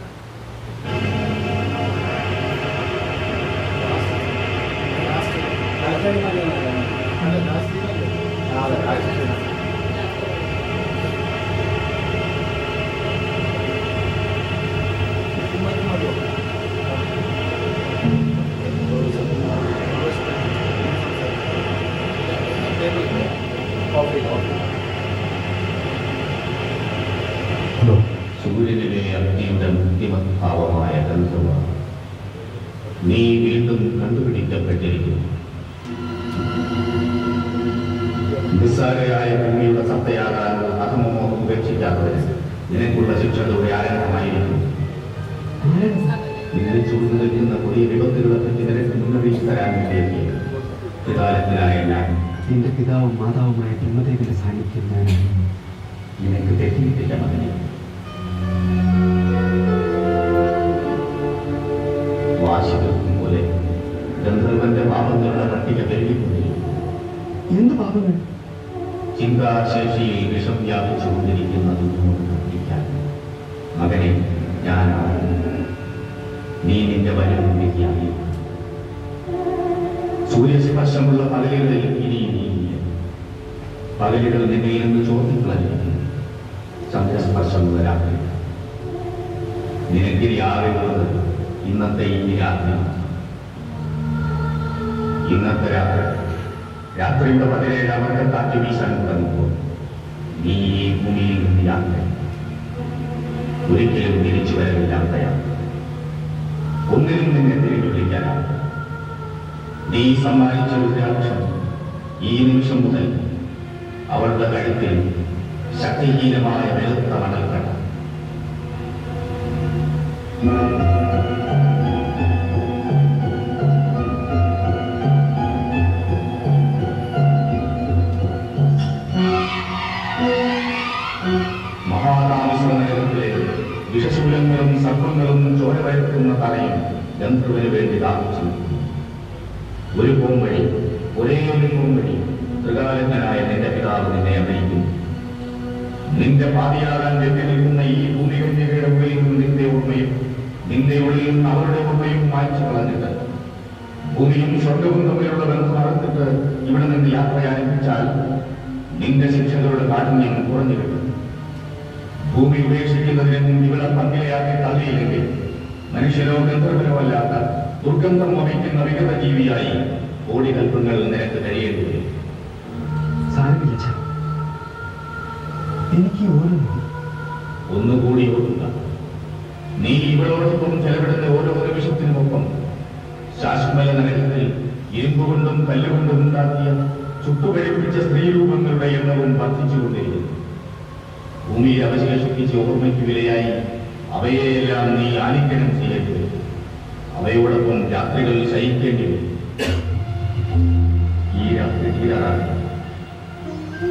സൂര്യനിലെ അഗ്നിയുടെ മുക്തിമദ്ഭാവമായ ഗന്ധർവ, നീ വീണ്ടും കണ്ടുപിടിക്കപ്പെട്ടിരിക്കുന്നു. നിസ്സാരയായ ഭൂമിയുടെ സത്തയാകാനുള്ള അധമമോഹം ഉപേക്ഷിക്കാത്തതിന് നിനക്കുള്ള ശിക്ഷകളുടെ ആരംഭമായിരിക്കും. നിന്നെ ചൂഴ്ന്നു നിൽക്കുന്ന പുതിയ വിപത്തുകളെ പറ്റി നിനക്ക് മുന്നറിയിപ്പ് തരാൻ വേണ്ടിയെത്തി പിതാലത്തിനായ ഞാൻ, നിന്റെ പിതാവും മാതാവുമായ ബ്രഹ്മദേവന്റെ സാന്നിധ്യം ഞാൻ നിനക്ക് തെറ്റിയിട്ടില്ല മകനെ. വാശികൾക്കും പോലെ ഗന്ധർവന്റെ പാപങ്ങളുടെ പട്ടിക പെരുകിക്കൊണ്ടിരിക്കും. എന്ത് പാപങ്ങൾ? ചിന്താശേഷിയിൽ വിഷം വ്യാപിച്ചുകൊണ്ടിരിക്കുന്നതിനോട് കത്തിക്കാൻ മകനെ ഞാനാണ്. നീ നിന്റെ വരവിലേക്ക് സൂര്യസ്പർശമുള്ള പകലുകളിൽ ഇനി നീങ്ങിയ പകലുകൾ നിന്നെ നിന്ന് ചോദ്യങ്ങളായിരിക്കും. ചന്ദ്രസ്പർശമുള്ള രാത്രി നിനക്കിരിയാകുന്നത് ഇന്നത്തെ ഈ രാത്രി. ഇന്നത്തെ രാത്രിയുടെ 17-ാമത്തെ കാറ്റ് വീശാൻ തുടങ്ങുമ്പോൾ നീ ഈ ഭൂമിയിൽ നിന്ന് യാത്ര, ഒരിക്കലും തിരിച്ചു വരവില്ലാത്ത യാത്ര. ഒന്നിനും നിന്നെ തിരിച്ചു വിളിക്കാനാണ്. നീ സമ്മാനിച്ച രുദ്രാക്ഷം ഈ നിമിഷം മുതൽ അവളുടെ കഴുത്തിൽ ശക്തിഹീനമായ വെളുത്ത മണൽക്കട. മഹാതാമസനഗരത്തിലെ വിഷശൂലങ്ങളും സർപ്പങ്ങളും ചോര വരത്തുന്ന തലയും ഗന്ധർവന് വേണ്ടി ദാഹിച്ചു. ഒരു പോംവഴി, ഒരേ ഒരു പോംവഴി, ത്രികാലജ്ഞനായ നിന്റെ പിതാവ് നിന്നെ അറിയിക്കുന്നു. നിന്റെ പാതിയാകാൻ വെട്ടി നിൽക്കുന്ന ഈ ഭൂമികന്യകയുടെ ഉള്ളിൽ നിന്ന് നിന്റെ ഓർമ്മയും നിന്റെ ഉള്ളിൽ നിന്ന് അവരുടെ ഓർമ്മയും മായ്ച്ചു കളഞ്ഞിട്ട് ഭൂമിയും സ്വർഗവും തമ്മിലുള്ള ബന്ധം അറുത്തിട്ട് ഇവിടെ നിന്ന് യാത്ര ആരംഭിച്ചാൽ നിന്റെ ശിക്ഷകളുടെ കാഠിന്യം കുറഞ്ഞു കിട്ടും. ഭൂമി ഉപേക്ഷിക്കുന്നതിന് മുമ്പ് ഇവിടെ പങ്കിലയാക്കി തള്ളിയില്ലെങ്കിൽ മനുഷ്യരോ ഗന്ധർവനോ അല്ലാത്ത ദുർഗന്ധം വഹിക്കുന്ന വികൃത ജീവിയായി കോടികൽപ്പങ്ങൾ നിനക്ക് കഴിയേണ്ടി വരും. സാരമില്ല, എനിക്ക് ഓർമ്മ. ഒന്നുകൂടി ഓർക്കുക, നീ ഇവളോടൊപ്പം ചെലവിടുന്ന ഓരോ നിമിഷത്തിനുമൊപ്പം ശാശ്വത നഗരത്തിൽ ഇരുമ്പുകൊണ്ടും കല്ലുകൊണ്ടും ഉണ്ടാക്കിയ ചുട്ടുപഴിപ്പിച്ച സ്ത്രീരൂപങ്ങളുടെ എണ്ണവും വർദ്ധിച്ചുകൊണ്ടിരിക്കുന്നു. ഭൂമിയെ അവശേഷിപ്പിച്ച് ഓർമ്മയ്ക്ക് വിലയായി അവയെയെല്ലാം നീ ആലിംഗനം ചെയ്യേണ്ടി വരും. അവയോടൊപ്പം രാത്രികൾ ശയിക്കേണ്ടി വരും. ഈ രാത്രി തീരാറാണ്.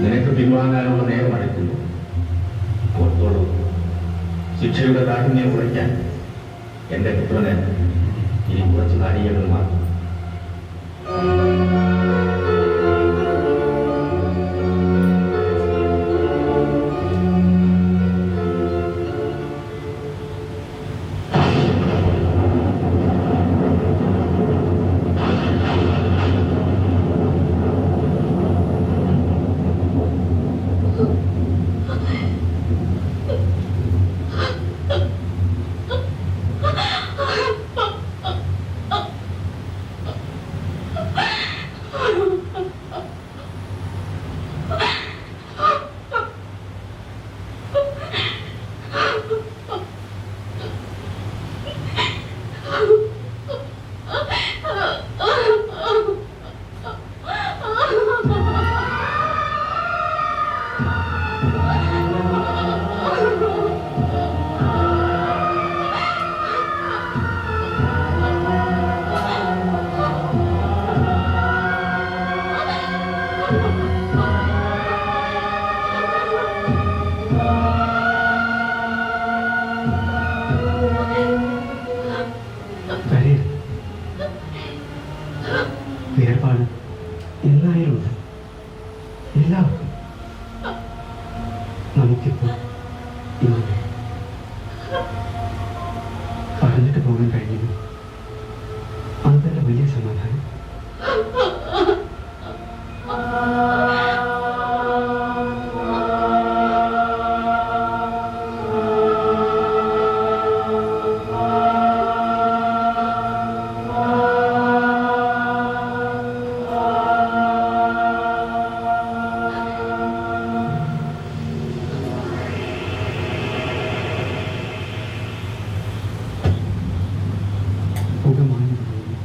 നിനക്ക് പിൻവാങ്ങാനുള്ള നേരം അടുക്കുന്നു. ഓർത്തോളൂ, ശിക്ഷയുടെ കാഠിന്യം കുറയ്ക്കാൻ എന്റെ പുത്രന് ഇനി കുറച്ച് നാഴികകൾ മാത്രം. വേർപാട് എന്നായാലുണ്ട് എല്ലാവർക്കും. നമുക്കിപ്പോൾ ഇങ്ങനെ പറഞ്ഞിട്ട് പോകാൻ കഴിഞ്ഞു. അത് തന്നെ വലിയ സമാധാനം. പുക മാഞ്ഞു പോകുന്നു.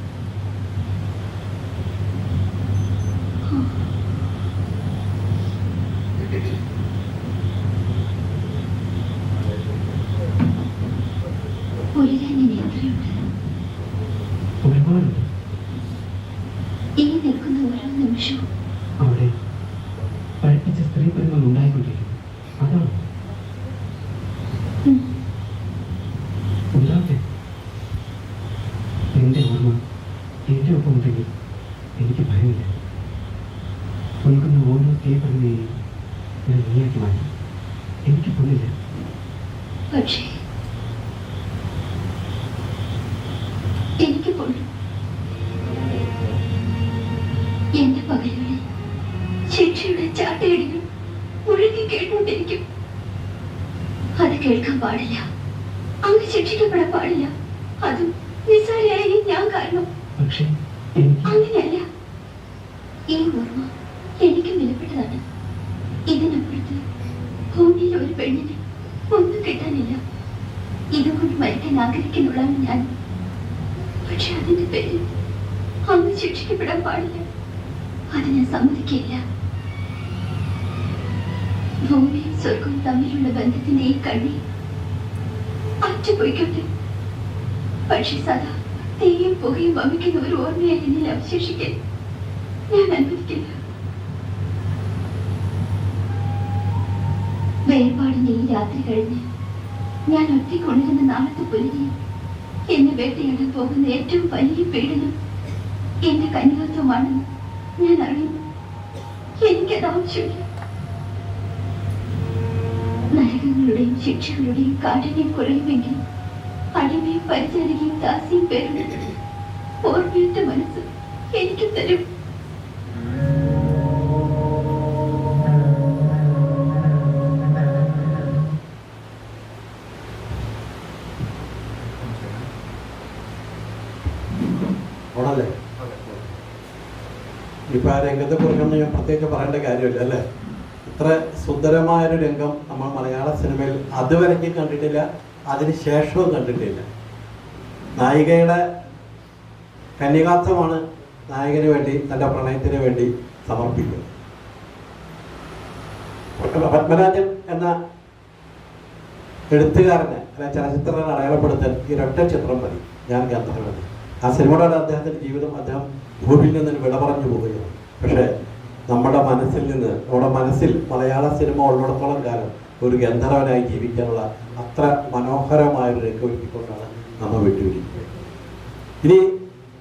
ഉരുകാൻ ഇനി എത്രയുണ്ട്? ഒരുപാടുണ്ട്. ഈ നിൽക്കുന്ന ഓരോ നിമിഷവും അവിടെ പഠിപ്പിച്ച സ്ത്രീ പെരുമകൾ ഉണ്ടായിക്കൊണ്ടിരിക്കുന്നു. അതാണ് ഉണ്ടാകട്ടെ. എൻ്റെ ഓർമ്മ എൻ്റെ ഒപ്പം ഉണ്ടെങ്കിൽ എനിക്ക് ഭയമില്ല. ഒഴുകുന്ന ഓരോ തീപെരുമയെയും ഞാൻ നീയാക്കി മാറ്റി. എനിക്ക് പൊന്നില്ല. പക്ഷേ എനിക്ക് പൊള്ളും. എന്റെ പകലുകളിൽ ശിക്ഷയുടെ ചാട്ടയടികൾ മുഴുകി കേട്ടുകൊണ്ടിരിക്കും. അത് കേൾക്കാൻ പാടില്ല. അങ്ങ് ശിക്ഷിക്കപ്പെടാൻ പാടില്ല. അതും നിസ്സാരയായി ഞാൻ കാരണം. പക്ഷേ എനിക്ക് അങ്ങനെയല്ല. ഈ ഓർമ്മ എനിക്കും വിലപ്പെട്ടതാണ്. ഇതിനപ്പുറത്ത് ഭൂമിയിൽ ഒരു പെണ്ണിന് ഒന്നും കിട്ടാനില്ല. ഇതുകൊണ്ട് മരിക്കാൻ ആഗ്രഹിക്കുന്നുള്ളതാണ് ഞാൻ. പക്ഷെ അതിന്റെ പേരിൽ അങ്ങ് ശിക്ഷിക്കപ്പെടാൻ പാടില്ല. അത് ഞാൻ സമ്മതിക്കില്ല. ഭൂമിയും സ്വർഗവും തമ്മിലുള്ള ബന്ധത്തിന്റെ ഈ കണ്ണി അറ്റുപോയിക്കോട്ടെ. പക്ഷെ സദാ തീയും പുകയും വമിക്കുന്ന ഒരു ഓർമ്മയായി എന്നിൽ അവശേഷിക്കാൻ ഞാൻ അനുവദിക്കില്ല. വേർപാടിന്റെ ഈ രാത്രി കഴിഞ്ഞ് ഞാൻ ഒറ്റക്കൊണ്ടിരുന്ന നാളത്തെ പുലരി എന്നെ വേട്ടയാടാൻ പോകുന്ന ഏറ്റവും വലിയ പീഡനം എന്റെ കന്യാത്വമാണെന്ന് ഞാൻ അറിയുന്നു. എനിക്കത് ആവശ്യമില്ല. നരകങ്ങളുടെയും ശിക്ഷകളുടെയും കാഠിന്യം കുറയുമെങ്കിൽ അടിമയും പരിചാരികയും ദാസിയും പേരുടെ ഓർമ്മയേറ്റ മനസ്സ് എനിക്ക് തരും. ആണല്ലേ? ഇപ്പൊ ആ രംഗത്തെ കുറിച്ചൊന്നും ഞാൻ പ്രത്യേകിച്ച് പറയേണ്ട കാര്യമില്ല അല്ലേ? ഇത്ര സുന്ദരമായൊരു രംഗം നമ്മൾ മലയാള സിനിമയിൽ അതുവരെയ്ക്ക് കണ്ടിട്ടില്ല, അതിനുശേഷവും കണ്ടിട്ടില്ല. നായികയുടെ കന്യകാത്വമാണ് നായകന് വേണ്ടി, തൻ്റെ പ്രണയത്തിന് വേണ്ടി സമർപ്പിക്കുന്നത്. പത്മരാജൻ എന്ന എഴുത്തുകാരനെ അല്ലെ ചലച്ചിത്രനെ അടയാളപ്പെടുത്താൻ ഈ ഒരൊറ്റ ചിത്രം മതി, ഞാൻ ഗന്ധർവൻ. ആ സിനിമയുടെ അദ്ദേഹത്തിൻ്റെ ജീവിതം അദ്ദേഹം ഭൂമിയിൽ നിന്ന് വിട പറഞ്ഞു പോവുകയാണ്. പക്ഷേ നമ്മുടെ മനസ്സിൽ മലയാള സിനിമ ഉള്ളിടത്തോളം കാലം ഒരു ഗന്ധർവനായി ജീവിക്കാനുള്ള അത്ര മനോഹരമായൊരു രംഗമൊരുക്കിക്കൊണ്ടാണ് നമ്മൾ വിട്ടുപിടിക്കുന്നത്. ഇനി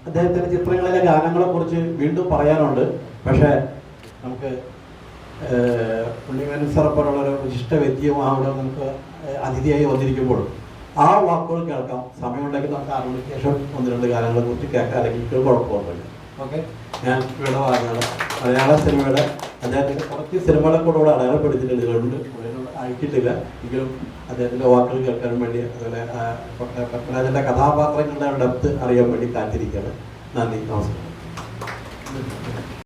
അദ്ദേഹത്തിൻ്റെ ചിത്രങ്ങളിലെ ഗാനങ്ങളെ കുറിച്ച് വീണ്ടും പറയാനുണ്ട്. പക്ഷേ നമുക്ക് ഉണ്ണിമേനോൻ സാറപ്പോലുള്ളൊരു വിശിഷ്ട വ്യക്തിയും അവിടെ നമുക്ക് അതിഥിയായി വന്നിരിക്കുമ്പോൾ ആ വാക്കുകൾ കേൾക്കാം. സമയമുണ്ടെങ്കിൽ നമുക്ക് 6 മണിക്ക് ശേഷം 1-2 ഗാനങ്ങളെ കുറിച്ച് കേൾക്കാം. അല്ലെങ്കിൽ കുഴപ്പമൊന്നുമില്ല. ഓക്കെ, ഞാൻ ഇവിടെ വാങ്ങാണ് മലയാള സിനിമയുടെ അദ്ദേഹത്തിൻ്റെ കുറച്ച് സിനിമകളെ കൂടെ അടയാളപ്പെടുത്തിയിട്ടുണ്ട്. ഇതുകൊണ്ട് അയച്ചിട്ടില്ല എങ്കിലും അദ്ദേഹത്തിൻ്റെ വാക്കുകൾ കേൾക്കാൻ വേണ്ടി, അതുപോലെ പത്മരാജൻ്റെ കഥാപാത്രങ്ങളുടെ ഡെപ്ത് അറിയാൻ വേണ്ടി കാത്തിരിക്കുകയാണ്. നന്ദി, നമസ്കാരം.